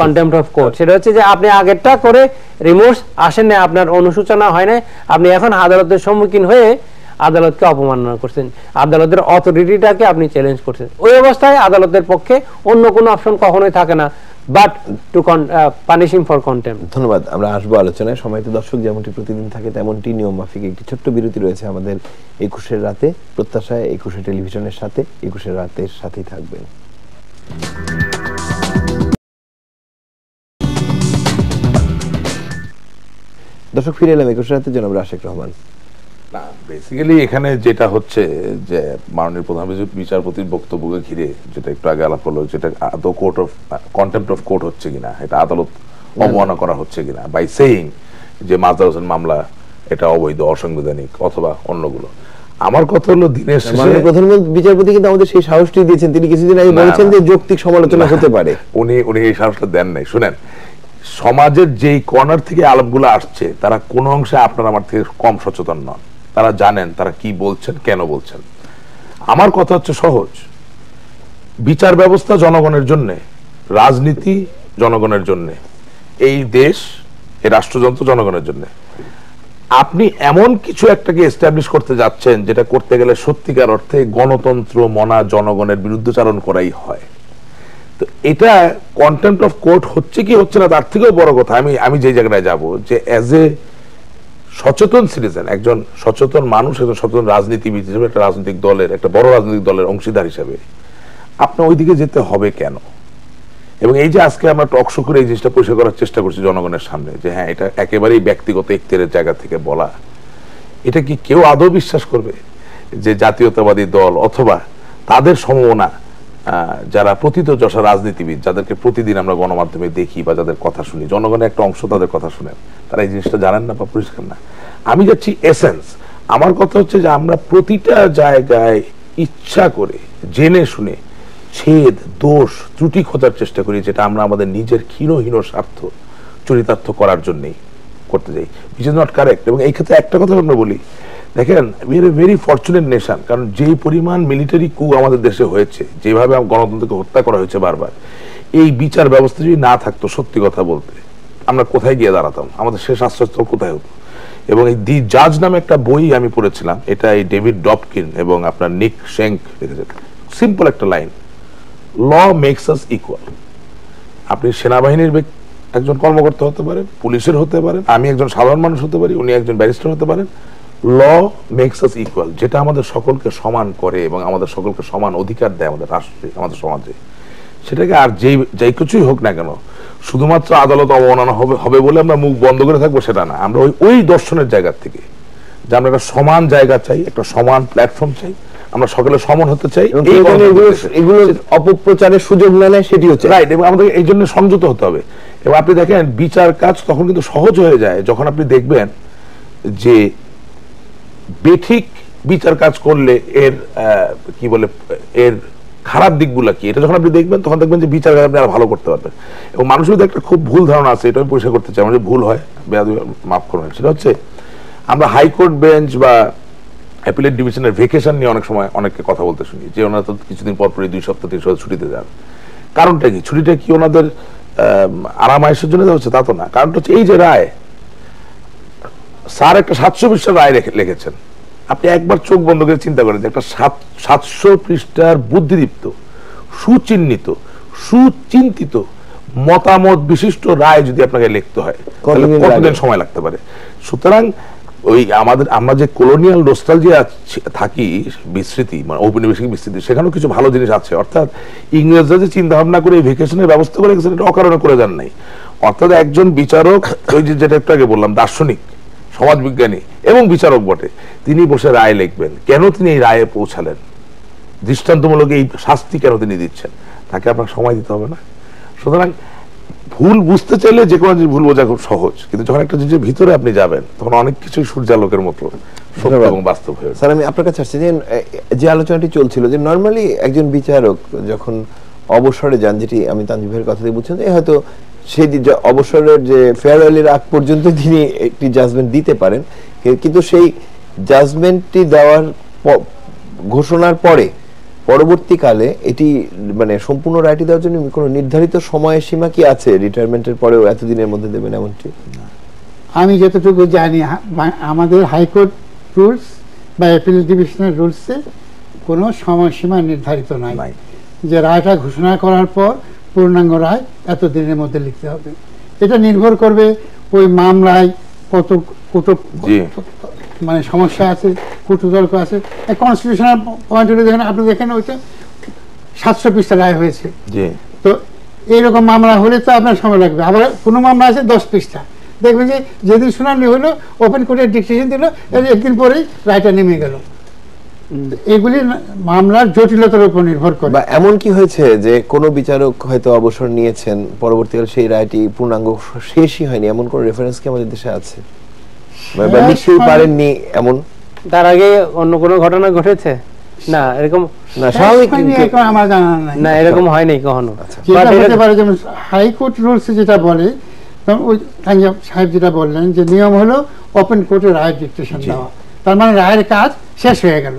কন্টেম্পট অফ কোর্ট। সেটা হচ্ছে যে আপনি আগেরটা করে রিমোর্স আসেন না, আপনার অনুশোচনা হয় না, আপনি এখন আদালতের সম্মুখীন হয়ে আদালতকে অপমাননা করছেন, আদালতের অথরিটিটাকে আপনি চ্যালেঞ্জ করছেন। ওই অবস্থায় আদালতের পক্ষে অন্য কোনো অপশন কখনোই থাকে না but two punish him for contempt. ধন্যবাদ। আমরা আসবো আলোচনায়। সময়ত দর্শক, যেমনটি প্রতিদিন থাকে তেমনটি নিয়ম মাফিক একটি ছোট্ট বিরতি রয়েছে আমাদের 21-এর রাতে। প্রত্যাশায় 21 টেলিভিশনের সাথে 21-এর রাতের সাথেই থাকবেন। দর্শক, ফিরে এলাম 21-এর রাতে, জনাব রাশেক রহমান। না, বেসিক্যালি এখানে যেটা হচ্ছে যে মাননীয় প্রধান বিচারপতির বক্তব্যকে ঘিরে যেটা একটু আগে আলাপ হলো, যেটা আদৌ court of contempt of court হচ্ছে কিনা, এটা আদালত অবমাননা করা হচ্ছে কিনা বাই সেইং যে মাজহার হোসেন মামলা এটা অবৈধ, অসাংবিধানিক অথবা অন্যগুলো। আমার কথা হলো দিনের শেষে প্রধান বিচারপতি কিন্তু আমাদের সেই সাহসটি দিয়েছেন, তিনি কিছুদিন আগে বলেছেন যে যৌক্তিক সমালোচনা হতে পারে। উনি এই সাহসটা দেন নাই। শুনেন, সমাজের যেই কর্নার থেকে আলাপগুলো আসছে তারা কোনো অংশে আপনার আমার থেকে কম সচেতন নন, তারা জানেন তারা কি বলছেন, কেন বলছেন। আমার কথা হচ্ছে সহজ, বিচার ব্যবস্থা জনগণের জন্য, রাজনীতি জনগণের জন্য, এই দেশ, এই রাষ্ট্রযন্ত্র জনগণের জন্য। আপনি এমন কিছু একটাকে এস্টাবলিশ করতে যাচ্ছেন যেটা করতে গেলে সত্যিকার অর্থে গণতন্ত্র মনা জনগণের বিরুদ্ধচারণ করাই হয়। তো এটা কন্টেম্পট অফ কোর্ট হচ্ছে কি হচ্ছে না তার থেকেও বড় কথা, আমি যে জায়গায় যাব যে অ্যাজ এ সচেতন সিটিজেন, একজন সচেতন মানুষ, একজন সচেতন রাজনীতিবিদ হিসেবে, একটা রাজনৈতিক দলের, একটা বড় রাজনৈতিক দলের অংশীদার হিসেবে আপনার ওইদিকে যেতে হবে কেন? এবং এই যে আজকে আমরা টক শো করে এই জিনিসটা পরিষ্কার করার চেষ্টা করছি জনগণের সামনে যে হ্যাঁ এটা একেবারেই ব্যক্তিগত ইখতিয়ারের জায়গা থেকে বলা, এটা কি কেউ আদৌ বিশ্বাস করবে যে জাতীয়তাবাদী দল অথবা তাদের সমমনা যারা প্রথিতযশা রাজনীতিবিদ, যাদেরকে প্রতিদিন আমরা গণমাধ্যমে দেখি বা যাদের কথা শুনি, জনগণের একটা অংশ তাদের কথা শুনেন, তারা এই জিনিসটা জানেন না বা পরিষ্কার না? আমি যাচ্ছি এসেন্স। আমার কথা হচ্ছে যে আমরা প্রতিটা জায়গায় ইচ্ছা করে জেনে শুনে ছেদ, দোষ, ত্রুটি খোঁজার চেষ্টা করি, যেটা আমরা আমাদের নিজের ক্ষীণ স্বার্থ চরিতার্থ করার জন্যই করতে যাই, which is not correct। এবং এই ক্ষেত্রে একটা কথা আমরা বলি, দেখেন we are a very fortunate nation, কারণ যেই পরিমাণ মিলিটারি কু আমাদের দেশে হয়েছে, যেভাবে গণতন্ত্রকে হত্যা করা হয়েছে বারবার, এই বিচার ব্যবস্থা যদি না থাকতো, সত্যি কথা বলতে আমরা কোথায় গিয়ে দাঁড়াতাম, আমাদের শেষ আশ্রয়স্থল কোথায় হতো? এবং এই দি জাজ নামে একটা বই আমি পড়েছিলাম, এটা এই ডেভিড ডবকিন এবং আপনার নিক শেঙ্ক লিখেছেন। সিম্পল একটা লাইন, ল মেক্স আস ইকুয়াল। আপনি সেনাবাহিনীর একজন কর্মকর্তা হতে পারেন, পুলিশের হতে পারেন, আমি একজন সাধারণ মানুষ হতে পারি, উনি একজন ব্যারিস্টার হতে পারেন। ল মেক্স আস ইকুয়াল, যেটা আমাদের সকলকে সমান করে এবং আমাদের সকলকে সমান অধিকার দেয় আমাদের রাষ্ট্রে, আমাদের সমাজে। সেটাকে আর যেই কিছুই হোক না কেন, শুধুমাত্র আদালত অবমাননা হবে বলে আমরা মুখ বন্ধ করে থাকবো সেটা না। আমরা ওই দর্শনের জায়গা থেকে যে আমরা একটা সমান জায়গা চাই, একটা সমান প্ল্যাটফর্ম চাই, আমরা সকলে সমান হতে চাই, এগুলো অপপ্রচারের সুযোগ না নেয় সেটি হচ্ছে রাইট। এবং আমাদের এই জন্য সংযত হতে হবে। এবং আপনি দেখেন বিচার কাজ তখন কিন্তু সহজ হয়ে যায় যখন আপনি দেখবেন যে বেঠিক বিচার কাজ করলে এর কি বলে, এর খারাপ দিকগুলো কি, এটা যখন আপনি দেখবেন তখন দেখবেন যে বিচার কাজ আপনি আরো ভালো করতে পারবেন। এবং মানুষের মধ্যে একটা খুব ভুল ধারণা আছে, এটা আমি পরিষ্কার করতে চাই, আমার যে ভুল হয় মাফ করবেন, সেটা হচ্ছে আমরা হাইকোর্ট বেঞ্চ বা অ্যাপিলেট ডিভিশনের ভেকেশন নিয়ে অনেক সময় অনেককে কথা বলতে শুনি যে ওনারা তো কিছুদিন পর পরই 2 সপ্তাহ 3 সপ্তাহ ছুটিতে যান। কারণটা কি? ছুটিটা কি ওনাদের আরামায়েশের জন্য দেওয়া হচ্ছে? তা তো না। কারণটা হচ্ছে এই যে রায়, স্যার একটা 720 রায় লিখেছেন, আপনি একবার চোখ বন্ধ করে চিন্তা করেন যে একটা 700 পৃষ্ঠার বুদ্ধিদীপ্ত, সুচিহ্নিত, সুচিন্তিত, মতামত বিশিষ্ট রায় যদি আপনাকে লিখতে হয় তাহলে কতদিন সময় লাগতে পারে? সুতরাং ওই আমরা যে কলোনিয়াল নস্টালজিয়া থাকি, বিস্মৃতি, মানে ঔপনিবেশিক বিস্মৃতি, সেখানেও কিছু ভালো জিনিস আছে। অর্থাৎ ইংরেজরা যে চিন্তা ভাবনা করে এই ভ্যাকেশনের ব্যবস্থা করে গেছেন, এটা অকারণে করে যান নাই। অর্থাৎ একজন বিচারক, ওই যেটা একটু আগে বললাম, দার্শনিক, সমাজবিজ্ঞানী এবং বিচারক বটে, তিনি বসে রায় লিখবেন। কেন তিনি এই রায়ে পৌঁছালেন, দৃষ্টান্তমূলক এই শাস্তি কেন তিনি দিচ্ছেন, তাকে আপনাকে সময় দিতে হবে না? সুতরাং ভুল বুঝতে চাইলে যে কোনো জিনিস ভুল বোঝা খুব সহজ, কিন্তু যখন একটা জিনিসের ভিতরে আপনি যাবেন তখন অনেক কিছুই সূর্যালোকের মতো সত্য এবং বাস্তব হয়ে। স্যার, আমি আপনার কাছে আসছি যে আলোচনাটি চলছিল যে নর্মালি একজন বিচারক যখন অবসরে যান, যেটি আমি তানভীর ভাইয়ের কথা দিয়ে বুঝছেন, হয়তো সেই অবসরের যে ফেয়ারওয়েলের আগ পর্যন্ত তিনি একটি জাজমেন্ট দিতে পারেন, কিন্তু সেই জাজমেন্টটি দেওয়ার ঘোষণার পরে পরবর্তীকালে এটি মানে সম্পূর্ণ রায়টি দেওয়ার জন্য কোনো নির্ধারিত সময়সীমা কি আছে? রিটায়ারমেন্টের পরেও এতদিনের মধ্যে দেবেন এমনটি? আমি যতটুকু জানি আমাদের হাইকোর্ট রুলস বা অ্যাপিলেট ডিভিশনের রুলসে কোনো সময়সীমা নির্ধারিত নাই, যে রায়টা ঘোষণা করার পর পূর্ণাঙ্গ রায় এতদিনের মধ্যে লিখতে হবে। এটা নির্ভর করবে ওই মামলায় কত মানে সমস্যা আছে, কুটতর্ক আছে। কনস্টিটিউশনাল পয়েন্ট হলে দেখেন, আপনি দেখেন ওইটা 700 পৃষ্ঠা রায় হয়েছে, তো এইরকম মামলা হলে তো আপনার সময় লাগবে। আবার কোনো মামলা আছে 10 পৃষ্ঠা, দেখবেন যে যেদিন শুনানি হলো ওপেন কোর্টের ডিসিশন দিল, একদিন পরেই রায়টা নেমে গেল। এগুলি মামলার জটিলতার উপর নির্ভর করে। বা এমন কি হয়েছে যে কোনো বিচারক হয়তো অবসর নিয়েছেন, পরবর্তীকালে সেই রায়টি পূর্ণাঙ্গ শেষই হয়নি, এমন কোন রেফারেন্স কি আমাদের দেশে আছে? বা লিখতেই পারেননি এমন, তার আগে অন্য কোনো ঘটনা ঘটেছে? না, এরকম না, স্বাভাবিক আমার জানা নাই, না, এরকম হয়নি কখনো। যেটা হতে পারে, যেমন হাইকোর্ট রুলস যেটা বলে, ওই সাহেব যেটা বললেন যে নিয়ম হলো ওপেন কোর্টে রায় ডিক্টেশন দেওয়া, তার মানে রায়ের কাজ শেষ হয়ে গেল,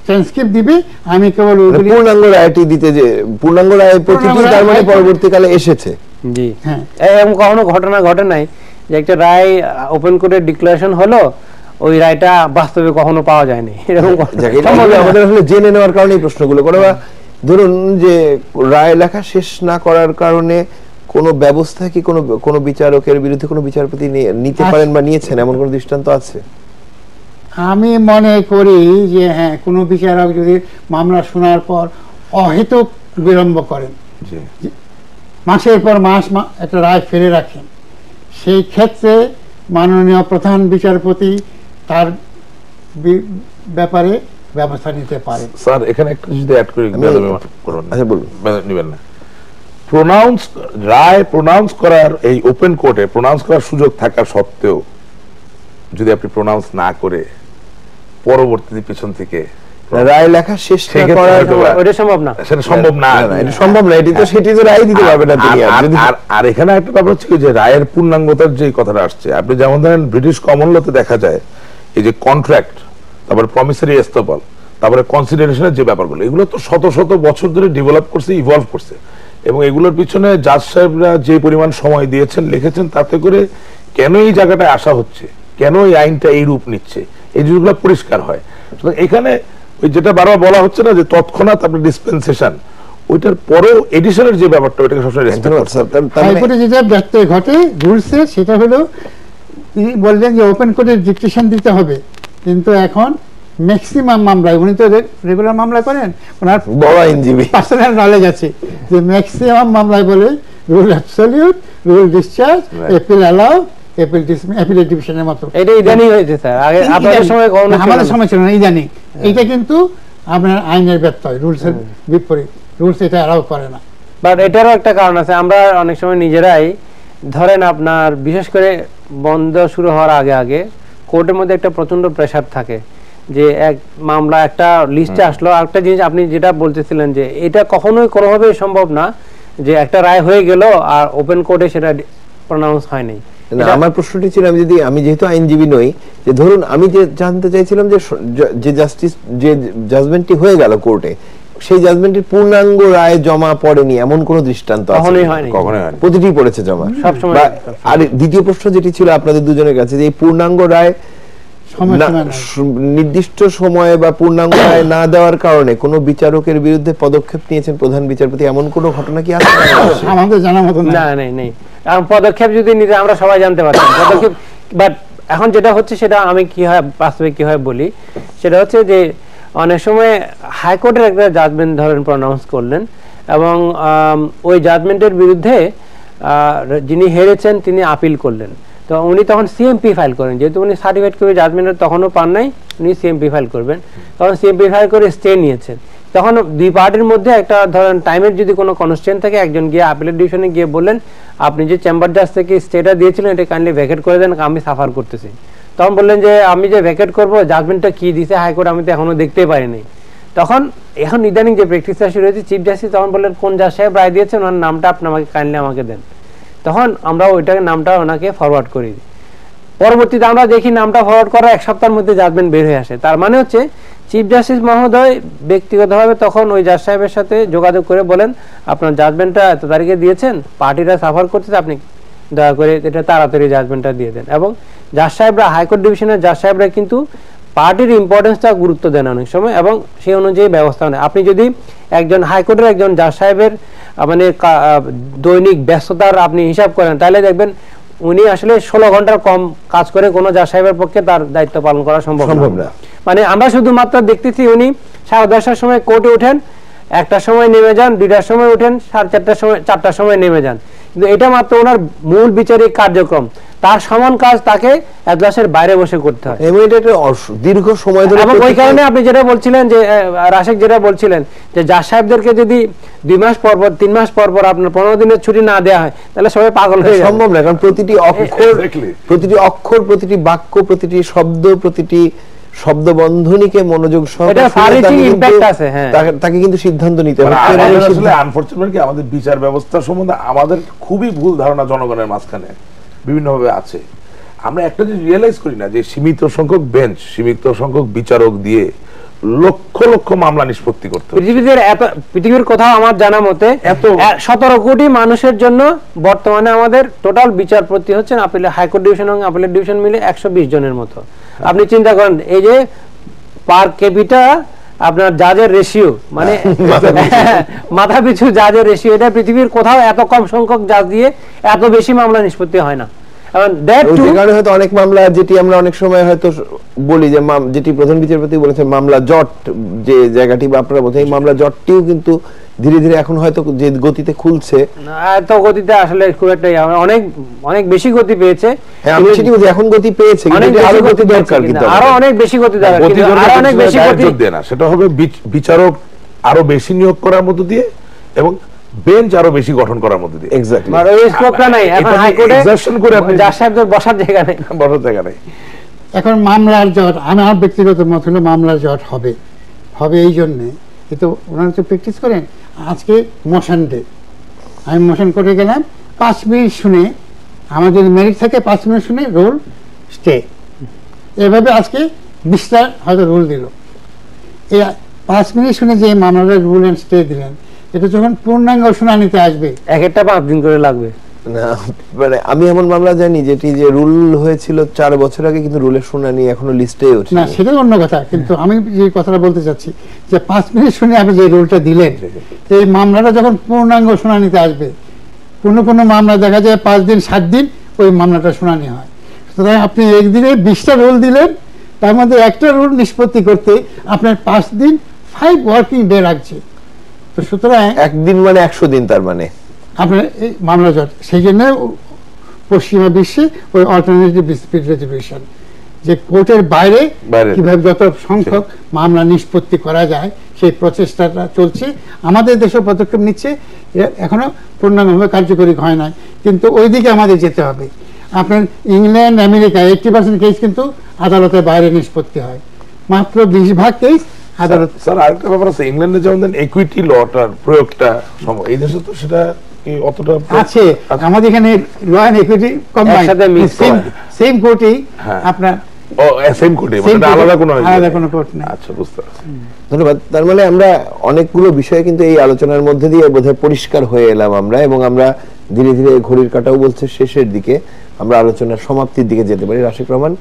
ট্রান্সক্রিপ্ট দিবে, আমি কেবল পূর্ণাঙ্গ রায়টি দিতে, যে পূর্ণাঙ্গ রায় প্রতিটি তার মানে পরবর্তীকালে এসেছে। জি, হ্যাঁ, এরকম কখনো ঘটনা ঘটে নাই যে একটা রায় ওপেন কোর্টে ডিক্লারেশন হলো, ওই রায়টা বাস্তবে কখনো পাওয়া যায়নি, এরকম আমাদের আসলে জেনে নেওয়ার কারণে এই প্রশ্নগুলো করে। বা ধরুন যে রায় লেখা শেষ না করার কারণে কোন ব্যবস্থা কি কোন বিচারকের বিরুদ্ধে কোন বিচারপতি নিতে পারেন বা নিয়েছেন, এমন কোন দৃষ্টান্ত আছে? আমি মনে করি যে হ্যাঁ, কোন বিচারক যদি মামলা শোনার পর অহেতুক বিলম্ব করেন, মাসের পর মাস একটা রায় ফেলে রাখেন, সেই ক্ষেত্রে মাননীয় প্রধান বিচারপতি তার ব্যাপারে ব্যবস্থা নিতে পারে। স্যার, এখানে একটা যদি অ্যাড করি, আচ্ছা বলুন, নেবেন না, রায় প্রোনাউন্স করার এই ওপেন কোর্টে প্রোনাউন্স করার সুযোগ থাকা সত্ত্বেও যদি আপনি প্রোনাউন্স না করে পরবর্তীতে পিছন থেকে রায় লেখা শেষ করা, এটা সম্ভব না, সেটা সম্ভব না, এটা সম্ভব না, এটি তো সেটি তো রায় দিতে পারবে না তিনি। আর এখানে একটা ব্যাপার হচ্ছে যে রায়ের পূর্ণাঙ্গতার যে কথাটা আসছে, আপনি যেমন ধরেন ব্রিটিশ কমন লতে দেখা যায় এই যে কন্ট্রাক্ট, তারপরে প্রমিসারি এস্তপাল, তারপরে কনসিডারেশনের যে ব্যাপারগুলো, এগুলো তো শত শত বছর ধরে ডেভেলপ করছে, ইভলভ করছে, এবং এগুলোর পিছনে জাজ সাহেবরা যে পরিমাণ সময় দিয়েছেন, লিখেছেন, তাতে করে কেন এই জায়গাটায় আসা হচ্ছে, কেন এই আইনটা এই রূপ নিচ্ছে, এই জিনিসগুলো পরিষ্কার হয়। সুতরাং এখানে ওই যেটা বারবার বলা হচ্ছে না যে তৎক্ষণাৎ আপনার ডিসপেনসেশন, ওইটার পরেও এডিশনের যে ব্যাপারটা, ওইটাকে সবসময় রেসপেক্ট করতে হবে। হাইকোর্টে যেটা ব্যত্যয় ঘটে রুলসে, সেটা হলো তিনি বললেন যে ওপেন কোর্টে ডিক্টেশন দিতে হবে, কিন্তু এখন ম্যাক্সিমাম মামলায়, উনি তো রেগুলার মামলা করেন, ওনার বড় আইনজীবী, পার্সোনাল নলেজ আছে, যে ম্যাক্সিমাম মামলায় বলে rule absolute, rule discharge, appeal allow, appellate ডিভিশনের মতো। এটা ইদানি হয়েছে স্যার, আগে আপনাদের সময় কখনো, আমাদের সময় ছিল না, ইদানি। এটা কিন্তু আপনার আইনের ব্যত্যয়, রুলসের বিপরীত, রুলস এটা অ্যালাউ করে না। বাট এটারও একটা কারণ আছে, আমরা অনেক সময় নিজেরাই ধরেন আপনার বিশেষ করে বন্ধ শুরু হওয়ার আগে আগে কোর্টের মধ্যে একটা প্রচন্ড প্রেসার থাকে, যে এক মামলা একটা লিস্টে আসলো, আরেকটা জিনিস আপনি যেটা বলতেছিলেন যে এটা কখনোই কোনোভাবেই সম্ভব না যে একটা রায় হয়ে গেল আর ওপেন কোর্টে সেটা প্রনাউন্স হয়নি। আমার প্রশ্নটি ছিল, আমি যেহেতু আইনজীবী নই, যে ধরুন আমি যে জানতে চাইছিলাম যে জাস্টিস যে জাজমেন্টটি হয়ে গেল কোর্টে, সেই জাজমেন্টের পূর্ণাঙ্গ রায় জমা পড়েনি এমন কোন দৃষ্টান্ত আছে? কখনোই হয়নি, প্রতিটি পড়েছে জমা সবসময়। আর দ্বিতীয় প্রশ্ন যেটি ছিল আপনাদের দুজনের কাছে, যে এই পূর্ণাঙ্গ রায় নির্দিষ্ট সময়ে বা পূর্ণাঙ্গ রায় না দেওয়ার কারণে কোনো বিচারকের বিরুদ্ধে পদক্ষেপ নিয়েছেন প্রধান বিচারপতি, এমন কোনো ঘটনা কি আছে? আমাদের জানার মতো না, নেই। পদক্ষেপ যদি নিতে আমরা সবাই জানতে পারতাম পদক্ষেপ। বাট এখন যেটা হচ্ছে সেটা আমি কি হয় বাস্তবে কি হয় বলি, সেটা হচ্ছে যে অনেক সময় হাইকোর্টের একটা জাজমেন্ট ধরেন প্রনাউন্স করলেন এবং ওই জাজমেন্টের বিরুদ্ধে যিনি হেরেছেন তিনি আপিল করলেন, তো উনি তখন সিএমপি ফাইল করেন, যেহেতু উনি সার্টিফাইড করে জাজমেন্টের তখনও পান নাই, উনি সিএমপি ফাইল করবেন, তখন সিএমপি ফাইল করে স্টে নিয়েছেন। তখন দুই পার্টির মধ্যে একটা ধরেন টাইমের যদি কোনো কনস্ট্রেন্ট থাকে, একজন গিয়ে আপিলের ডিভিশনে গিয়ে বললেন আপনি যে চেম্বার জাজ থেকে স্টেটা দিয়েছিলেন এটা কাইন্ডলি ভ্যাকেট করে দেন, আমি সাফার করতেছি। তখন বললেন যে আমি যে ভ্যাকেট করবো জাজমেন্টটা কি দিছে হাইকোর্ট আমি তো এখনো দেখতে পারিনি। তখন এখন ইদানিং যে প্র্যাকটিসটা শুরু হয়েছে, চিফ জাস্টিস তখন বললেন কোন জাজ সাহেব রায় দিয়েছেন ওনার নামটা আপনি আমাকে কাইন্ডলি আমাকে দেন। তখন আমরা ওইটাকে নামটা ওনাকে ফরওয়ার্ড করি। পরবর্তীতে আমরা দেখি নামটা ফরওয়ার্ড করা এক সপ্তাহের মধ্যে জাজমেন্ট বের হয়ে আসে। তার মানে হচ্ছে চিফ জাস্টিস মহোদয় ব্যক্তিগতভাবে তখন ওই জাজ সাহেবের সাথে যোগাযোগ করে বলেন আপনার জাজমেন্টটা এত তারিখে দিয়েছেন, পার্টিরা সাফার করতেছে, আপনি দয়া করে এটা তাড়াতাড়ি জাজমেন্টটা দিয়ে দেন। এবং জাজ সাহেবরা, হাইকোর্ট ডিভিশনের জাজ সাহেবরা কিন্তু পার্টির ইম্পর্টেন্সটা গুরুত্ব দেন অনেক সময় এবং সেই অনুযায়ী ব্যবস্থা নেয়। আপনি যদি একজন হাইকোর্টের একজন জাজ সাহেবের মানে দৈনিক ব্যস্ততার আপনি হিসাব করেন, তাহলে দেখবেন উনি আসলে 16 ঘন্টার কম কাজ করে কোনো জাজ সাহেবের পক্ষে তার দায়িত্ব পালন করা সম্ভব না। মানে আমরা শুধুমাত্র দেখতেছি উনি 10:30টার সময় কোর্টে ওঠেন, 1টার সময় নেমে যান, 2টার সময় ওঠেন, 4:30টার সময় 4টার সময় নেমে যান, কিন্তু এটা মাত্র ওনার মূল বিচারিক কার্যক্রম। তার সমান কাজ তাকে এজলাসের বাইরে বসে করতে হয় দীর্ঘ সময় ধরে। এবং ওই কারণে আপনি যেটা বলছিলেন যে রাশেক যেটা বলছিলেন যে জাজ সাহেবদেরকে যদি 2 মাস পর পর 3 মাস পর পর আপনার 15 দিনের ছুটি না দেওয়া হয় তাহলে সবাই পাগল হয়ে যাবে। সম্ভব না, কারণ প্রতিটি অক্ষর, প্রতিটি বাক্য, প্রতিটি শব্দ, প্রতিটি শব্দ বন্ধনীকে মনোযোগ তাকে কিন্তু সিদ্ধান্ত নিতে হবে। আনফরচুনেটলি আমাদের বিচার ব্যবস্থা সম্বন্ধে আমাদের খুবই ভুল ধারণা জনগণের মাঝখানে বিভিন্নভাবে আছে। আমরা একটা জিনিস রিয়েলাইজ করি না যে সীমিত সংখ্যক বেঞ্চ, সীমিত সংখ্যক বিচারক দিয়ে লক্ষ লক্ষ মামলা নিষ্পত্তি করতে হবে। পৃথিবীর কোথাও আমার জানা মতে 17 কোটি মানুষের জন্য বর্তমানে আমাদের টোটাল বিচারপতি হচ্ছেন আপিলের হাইকোর্ট ডিভিশন এবং আপিলের ডিভিশন মিলে 120 জনের মতো। আপনি চিন্তা করেন এই যে পার ক্যাপিটা আপনার জাজের রেশিও, মানে মাথা পিছু জাজের রেশিও, এটা পৃথিবীর কোথাও এত কম সংখ্যক জাজ দিয়ে এত বেশি মামলা নিষ্পত্তি হয় না। হয়তো অনেক মামলা যেটি আমরা অনেক সময় হয়তো বলি যে যেটি প্রধান বিচারপতি বলেছেন মামলা জট, যে জায়গাটি বা আপনারা বলছেন এই মামলা জটটিও কিন্তু ধীরে ধীরে এখন হয়তো যে গতিতে খুলছে, এত গতিতে আসলে খুব একটা অনেক অনেক বেশি গতি পেয়েছে। আমি সেটি বলছি এখন গতি পেয়েছে, আরো গতি দরকার, কিন্তু আরো অনেক বেশি গতি দরকার, আরো অনেক বেশি গতি দেয় না। সেটা হবে বিচারক আরো বেশি নিয়োগ করার মধ্যে দিয়ে এবং বেঞ্চ আরো বেশি গঠন করার মধ্যে দিয়ে। এক্স্যাক্টলি, আর ওই স্কোপটা নাই এখন হাইকোর্টে এক্সারশন করে আপনি জাজ সাহেবদের বসার জায়গা নেই, বসার জায়গা নেই। এখন মামলার জট, আমার ব্যক্তিগত মত হলো মামলার জট হবে এই জন্যে, কিন্তু ওনারা তো প্র্যাকটিস করেন। আজকে মোশন ডে, আমি মোশন করে গেলাম, 5 মিনিট শুনে আমাদের মেরিট থেকে 5 মিনিট শুনে রুল স্টে, এভাবে আজকে 20টা হয়তো রুল দিল। এই 5 মিনিট শুনে যে মামলার রুল এন্ড স্টে দিলেন, এটা যখন পূর্ণাঙ্গ শুনানিতে আসবে একটা 5 দিন করে লাগবে। না, মানে আমি এমন মামলা জানি যেটি যে রুল হয়েছিল 4 বছর আগে, কিন্তু রুলের শুনানি এখনো লিস্টে ওঠে না, সেটা অন্য কথা। কিন্তু আমি যে কথাটা বলতে চাচ্ছি যে 5 মিনিট শুনে আপনি যে রুলটা দিলেন, এই মামলাটা যখন পূর্ণাঙ্গ শুনানিতে আসবে, কোনো মামলা দেখা যায় 5 দিন 7 দিন ওই মামলাটা শুনানি হয়। সুতরাং আপনি একদিনে 20টা রুল দিলেন, তার মধ্যে একটা রুল নিষ্পত্তি করতে আপনার 5 দিন 5 ওয়ার্কিং ডে লাগছে। তো সুতরাং একদিন মানে 100 দিন, তার মানে আপনার এই মামলা জট। সেই জন্য পশ্চিমা বিশ্বে ওই অল্টারনেটিভ ডিসপিউট রেজলিউশন, যে কোর্টের বাইরে কিভাবে যত সংখ্যক মামলা নিষ্পত্তি করা যায় সেই প্রচেষ্টাটা চলছে। আমাদের দেশেও পদক্ষেপ নিচ্ছে, এখনো পূর্ণাঙ্গভাবে কার্যকরী হয় নাই, কিন্তু ওই দিকে আমাদের যেতে হবে। আপনার ইংল্যান্ড, আমেরিকা 80% কেস কিন্তু আদালতের বাইরে নিষ্পত্তি হয়, মাত্র 20% কেস আদালত। স্যার আরেকটা ব্যাপার আছে, ইংল্যান্ডে যেমন ইকুইটি লটার প্রয়োগটা এই দেশে তো সেটা অতটা আছে। আমাদের এখানে law and equity combined same কোর্টেই আপনার ধন্যবাদ। তার মানে আমরা অনেকগুলো বিষয় কিন্তু এই আলোচনার মধ্যে দিয়ে বোধহয় পরিষ্কার হয়ে এলাম আমরা, এবং আমরা ধীরে ধীরে ঘড়ির কাঁটাও বলছে শেষের দিকে, আমরা আলোচনার সমাপ্তির দিকে যেতে পারি। রাশিক রহমান,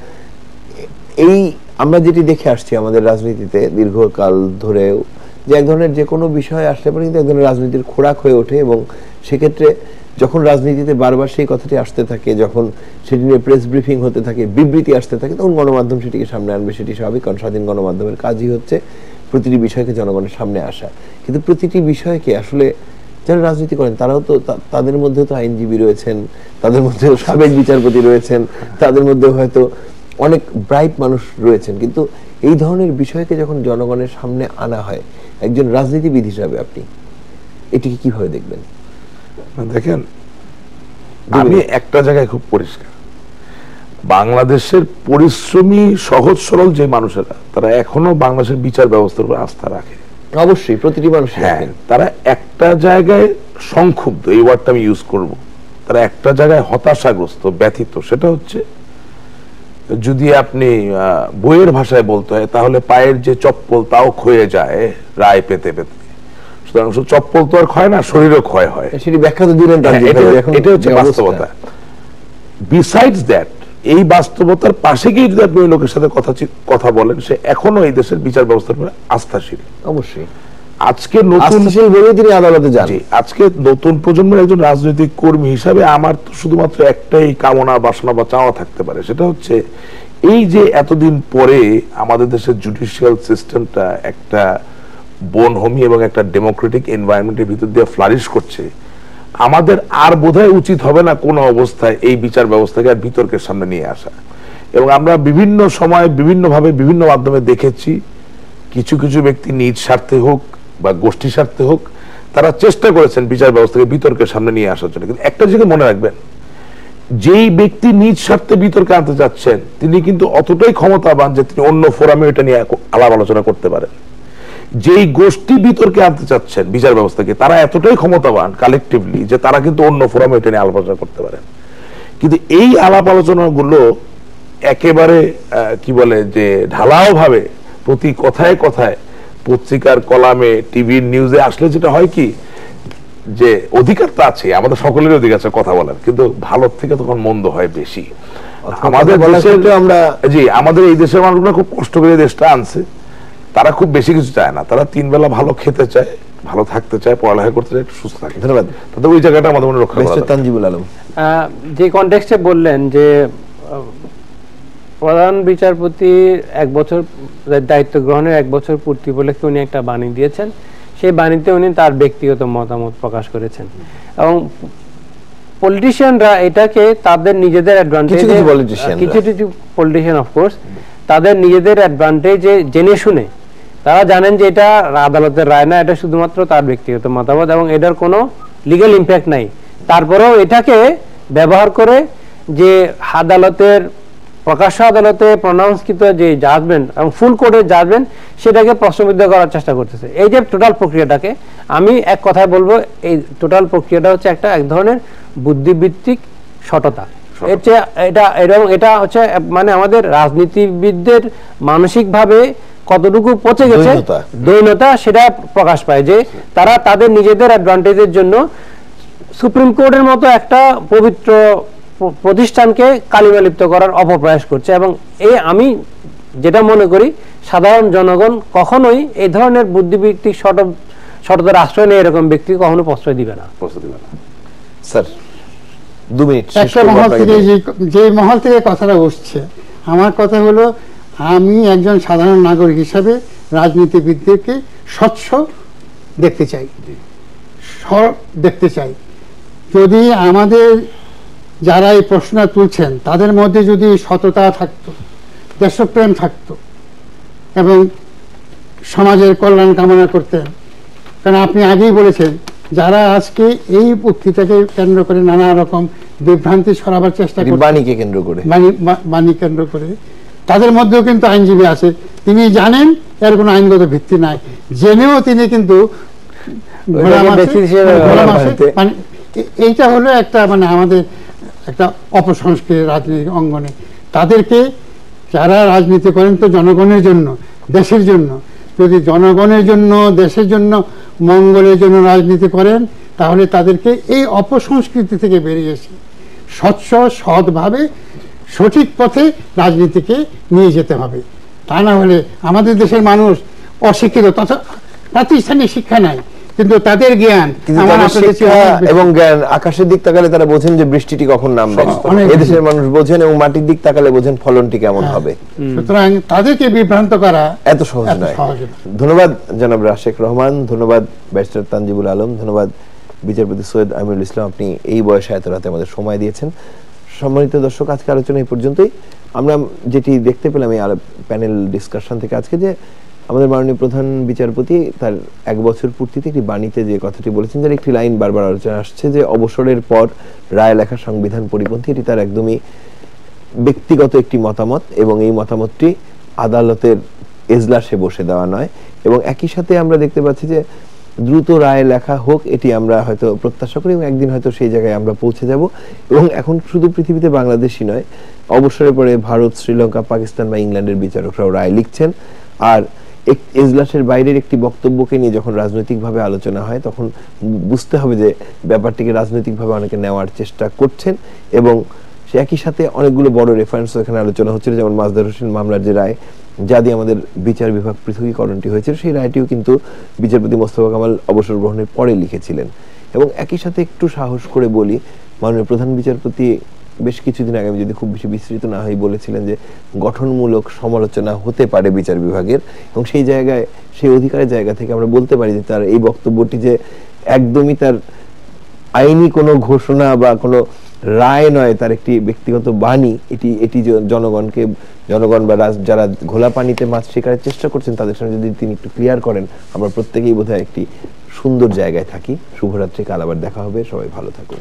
এই আমরা যেটি দেখে আসছি আমাদের রাজনীতিতে দীর্ঘকাল ধরেও, যে এক ধরনের যে কোনো বিষয় আসলে পরে কিন্তু এক ধরনের রাজনীতির খোরাক হয়ে ওঠে, এবং সেক্ষেত্রে যখন রাজনীতিতে বারবার সেই কথাটি আসতে থাকে, যখন সেটি নিয়ে প্রেস ব্রিফিং হতে থাকে, বিবৃতি আসতে থাকে, তখন গণমাধ্যম সেটিকে সামনে আনবে, সেটি স্বাভাবিক, কারণ স্বাধীন গণমাধ্যমের কাজই হচ্ছে প্রতিটি বিষয়কে জনগণের সামনে আসা। কিন্তু প্রতিটি বিষয়কে আসলে যারা রাজনীতি করেন তারাও তো, তাদের মধ্যে তো আইনজীবী রয়েছেন, তাদের মধ্যে সাবেক বিচারপতি রয়েছেন, তাদের মধ্যে হয়তো অনেক ব্রাইট মানুষ রয়েছেন, কিন্তু এই ধরনের বিষয়কে যখন জনগণের সামনে আনা হয়, একজন রাজনীতিবিদ হিসাবে আপনি এটিকে কিভাবে দেখবেন? দেখেন, আমি একটা জায়গায় খুব পরিষ্কার, বাংলাদেশের পরিশ্রমী সহজ সরল যে মানুষেরা, তারা এখনো বাংলাদেশের বিচার ব্যবস্থার উপর আস্থা রাখে। অবশ্যই প্রতিটি মানুষ, হ্যাঁ, তারা একটা জায়গায় সংক্ষুব্ধ, এই ওয়ার্ডটা আমি ইউজ করব, তারা একটা জায়গায় হতাশাগ্রস্ত, ব্যথিত। সেটা হচ্ছে, যদি আপনি বইয়ের ভাষায় বলতে হয়, তাহলে পায়ের যে চপ্পল তাও ক্ষয়ে যায় রায় পেতে পেতে। সুতরাং চপ্পল তো আর ক্ষয় না, শরীরও ক্ষয় হয়। সেটি ব্যাখ্যা তো দিলেন, এটা হচ্ছে বাস্তবতা। বিসাইডস দ্যাট, এই বাস্তবতার পাশে গিয়ে যদি আপনি ওই লোকের সাথে কথা বলেন, সে এখনো এই দেশের বিচার ব্যবস্থার উপরে আস্থাশীল। অবশ্যই আজকে নতুন তিনি আদালতে যান। আজকে নতুন প্রজন্মের একজন রাজনৈতিক কর্মী হিসাবে আমার তো শুধুমাত্র একটাই কামনা, বাসনা বা চাওয়া থাকতে পারে, সেটা হচ্ছে এই যে এতদিন পরে আমাদের দেশের জুডিশিয়াল সিস্টেমটা একটা বনভূমি এবং একটা ডেমোক্রেটিক এনভায়রনমেন্টের ভিতর দিয়ে ফ্লারিশ করছে, আমাদের আর বোধহয় উচিত হবে না কোনো অবস্থায় এই বিচার ব্যবস্থাকে আর বিতর্কের সামনে নিয়ে আসা। এবং আমরা বিভিন্ন সময় বিভিন্নভাবে বিভিন্ন মাধ্যমে দেখেছি, কিছু কিছু ব্যক্তি নিজ স্বার্থে হোক বা গোষ্ঠী স্বার্থে হোক, তারা চেষ্টা করেছেন বিচার ব্যবস্থাকে বিতর্কের সামনে নিয়ে আসার জন্য। কিন্তু একটা জিনিস মনে রাখবেন, যেই ব্যক্তি নিজ স্বার্থে বিতর্কে আনতে যাচ্ছেন, তিনি কিন্তু অতটাই ক্ষমতাবান যে তিনি অন্য ফোরামে এটা নিয়ে আলাপ আলোচনা করতে পারেন। যেই গোষ্ঠী বিতর্কে আনতে চাচ্ছেন বিচার ব্যবস্থাকে, তারা এতটাই ক্ষমতাবান কালেকটিভলি যে তারা কিন্তু অন্য ফোরামে এটা নিয়ে আলাপ আলোচনা করতে পারেন। কিন্তু এই আলাপ আলোচনাগুলো একেবারে কি বলে যে ঢালাও ভাবে প্রতি কথায় কথায় পত্রিকার কলামে, টিভির নিউজে আসলে যেটা হয় কি, যে অধিকার তো আছে, আমাদের সকলের অধিকার আছে কথা বলার, কিন্তু ভালোর থেকে তখন মন্দ হয় বেশি। আমাদের আমাদের এই দেশের মানুষগুলো খুব কষ্ট করে দেশটা আনছে, তারা খুব বেশি কিছু চায় না, তারা 3 বেলা ভালো খেতে চায়, ভালো থাকতে চায়, পড়ালেখা করতে চায়, একটু সুস্থ থাকে। ধন্যবাদ। তাদের ওই জায়গাটা আমাদের মনে রক্ষা করা। তানজিবুল আলম, যে কনটেক্সটে বললেন যে প্রধান বিচারপতি 1 বছর দায়িত্ব গ্রহণের 1 বছর পূর্তি উপলক্ষে উনি একটা বাণী দিয়েছেন, সেই বাণীতে উনি তার ব্যক্তিগত মতামত প্রকাশ করেছেন, এবং পলিটিশিয়ানরা এটাকে তাদের নিজেদের অ্যাডভান্টেজে, কিছু কিছু পলিটিশিয়ান অফকোর্স তাদের নিজেদের অ্যাডভান্টেজে জেনে শুনে, তারা জানেন যে এটা আদালতের রায় না, এটা শুধুমাত্র তার ব্যক্তিগত মতামত এবং এটার কোনো লিগ্যাল ইম্প্যাক্ট নাই, তারপরেও এটাকে ব্যবহার করে যে আদালতের প্রকাশ্য আদালতে প্রনাউন্সকৃত যে জাজমেন্ট এবং ফুল কোর্টের জাজমেন্ট, সেটাকে প্রশ্নবিদ্ধ করার চেষ্টা করতেছে। এই যে টোটাল প্রক্রিয়াটাকে আমি এক কথায় বলবো, এই টোটাল প্রক্রিয়াটা হচ্ছে এক ধরনের বুদ্ধিভিত্তিক সততা। এটা হচ্ছে মানে আমাদের রাজনীতিবিদদের মানসিকভাবে কতটুকু পচে গেছে, দৈন্যতা, সেটা প্রকাশ পায় যে তারা তাদের নিজেদের অ্যাডভান্টেজের জন্য সুপ্রিম কোর্টের মতো একটা পবিত্র প্রতিষ্ঠানকে কালিমালিপ্ত করার অপপ্রয়াস করছে। এবং আমি যেটা মনে করি, সাধারণ জনগণ কখনোই এই ধরনের বুদ্ধিভিত্তিক সততার আশ্রয় নিয়ে এরকম ব্যক্তি কখনো প্রশ্রয় দিবে না। Sir 2 minute. একটা মহল থেকে যে মহল থেকে কথাটা উঠছে, আমার কথা হলো, আমি একজন সাধারণ নাগরিক হিসাবে রাজনীতিবিদদেরকে স্বচ্ছ দেখতে চাই, সৎ দেখতে চাই। যদি আমাদের যারা এই প্রশ্ন তুলছেন তাদের মধ্যে যদি সততা থাকতো, দেশপ্রেম থাকতো এবং সমাজের কল্যাণ কামনা করতেন, কারণ আপনি আগেই বলেছেন যারা আজকে এই বক্তৃতাকে কেন্দ্র করে নানা রকম বিভ্রান্তি ছড়াবার চেষ্টা করে, বাণীকে কেন্দ্র করে, বাণী কেন্দ্র করে, তাদের মধ্যেও কিন্তু আইনজীবী আছে, তিনি জানেন এর কোনো আইনগত ভিত্তি নাই, জেনেও তিনি কিন্তু এইটা হলো একটা মানে আমাদের একটা অপসংস্কৃতি রাজনৈতিক অঙ্গনে। তাদেরকে, যারা রাজনীতি করেন তো জনগণের জন্য, দেশের জন্য, যদি জনগণের জন্য, দেশের জন্য, মঙ্গলের জন্য রাজনীতি করেন, তাহলে তাদেরকে এই অপসংস্কৃতি থেকে বেরিয়ে এসে স্বচ্ছ সৎভাবে সঠিক পথে রাজনীতিকে নিয়ে যেতে হবে। তা না হলে আমাদের দেশের মানুষ অশিক্ষিত, তথা প্রাতিষ্ঠানিক শিক্ষা নাই, কিন্তু তাদের জ্ঞান এবং জ্ঞান আকাশের দিক তাকালে তারা বোঝেন যে বৃষ্টিটি কখন নামবে, এদেশের মানুষ বোঝেন, এবং মাটির দিক তাকালে বোঝেন ফলনটি কেমন হবে। সুতরাং তাদেরকে বিভ্রান্ত করা এত সহজ নয়। ধন্যবাদ জনাব রাশেক রহমান, ধন্যবাদ ব্যারিস্টার তানজিবুল আলম, ধন্যবাদ বিচারপতি সৈয়দ আমিরুল ইসলাম, আপনি এই বয়সে এত রাতে আমাদের সময় দিয়েছেন। সম্মানিত দর্শক, আজকে আলোচনা এই পর্যন্তই। আমরা যেটি দেখতে পেলাম এই প্যানেল ডিসকাশন থেকে আজকে, যে আমাদের মাননীয় প্রধান বিচারপতি তার 1 বছর পূর্তিতে একটি বাণীতে যে কথাটি বলেছেন, যার একটি লাইন বারবার আলোচনা আসছে, যে অবসরের পর রায় লেখা সংবিধান পরিপন্থী। এটি তার একদমই ব্যক্তিগত একটি মতামত, এবং এই মতামতটি আদালতের এজলাসে বসে দেওয়া নয়। এবং একই সাথে আমরা দেখতে পাচ্ছি যে দ্রুত রায় লেখা হোক, এটি আমরা হয়তো প্রত্যাশা করি, এবং একদিন হয়তো সেই জায়গায় আমরা পৌঁছে যাব। এবং এখন শুধু পৃথিবীতে বাংলাদেশই নয়, অবসরের পরে ভারত, শ্রীলঙ্কা, পাকিস্তান বা ইংল্যান্ডের বিচারকরাও রায় লিখছেন। আর এজলাসের বাইরের একটি বক্তব্যকে নিয়ে যখন রাজনৈতিকভাবে আলোচনা হয়, তখন বুঝতে হবে যে ব্যাপারটিকে রাজনৈতিকভাবে অনেকে নেওয়ার চেষ্টা করছেন। এবং সে একই সাথে অনেকগুলো বড় রেফারেন্স এখানে আলোচনা হচ্ছিল, যেমন মাজদার হোসেন মামলার যে রায়, যা দিয়ে আমাদের বিচার বিভাগ পৃথকীকরণটি হয়েছিল, সেই রায়টিও কিন্তু বিচারপতি মোস্তফা কামাল অবসর গ্রহণের পরে লিখেছিলেন। এবং একই সাথে একটু সাহস করে বলি, মাননীয় প্রধান বিচারপতি বেশ কিছুদিন আগে, আমি যদি খুব বেশি বিস্তৃত না হই, বলেছিলেন যে গঠনমূলক সমালোচনা হতে পারে বিচার বিভাগের, এবং সেই জায়গায়, সেই অধিকারের জায়গা থেকে আমরা বলতে পারি যে তার এই বক্তব্যটি যে একদমই তার আইনি কোনো ঘোষণা বা কোনো রায় নয়, তার একটি ব্যক্তিগত বাণী। এটি জনগণ বা যারা ঘোলা পানিতে মাছ শিকারের চেষ্টা করছেন তাদের সামনে যদি তিনি একটু ক্লিয়ার করেন, আমরা প্রত্যেকেই বোধহয় একটি সুন্দর জায়গায় থাকি। শুভরাত্রি, কাল আবার দেখা হবে, সবাই ভালো থাকুন।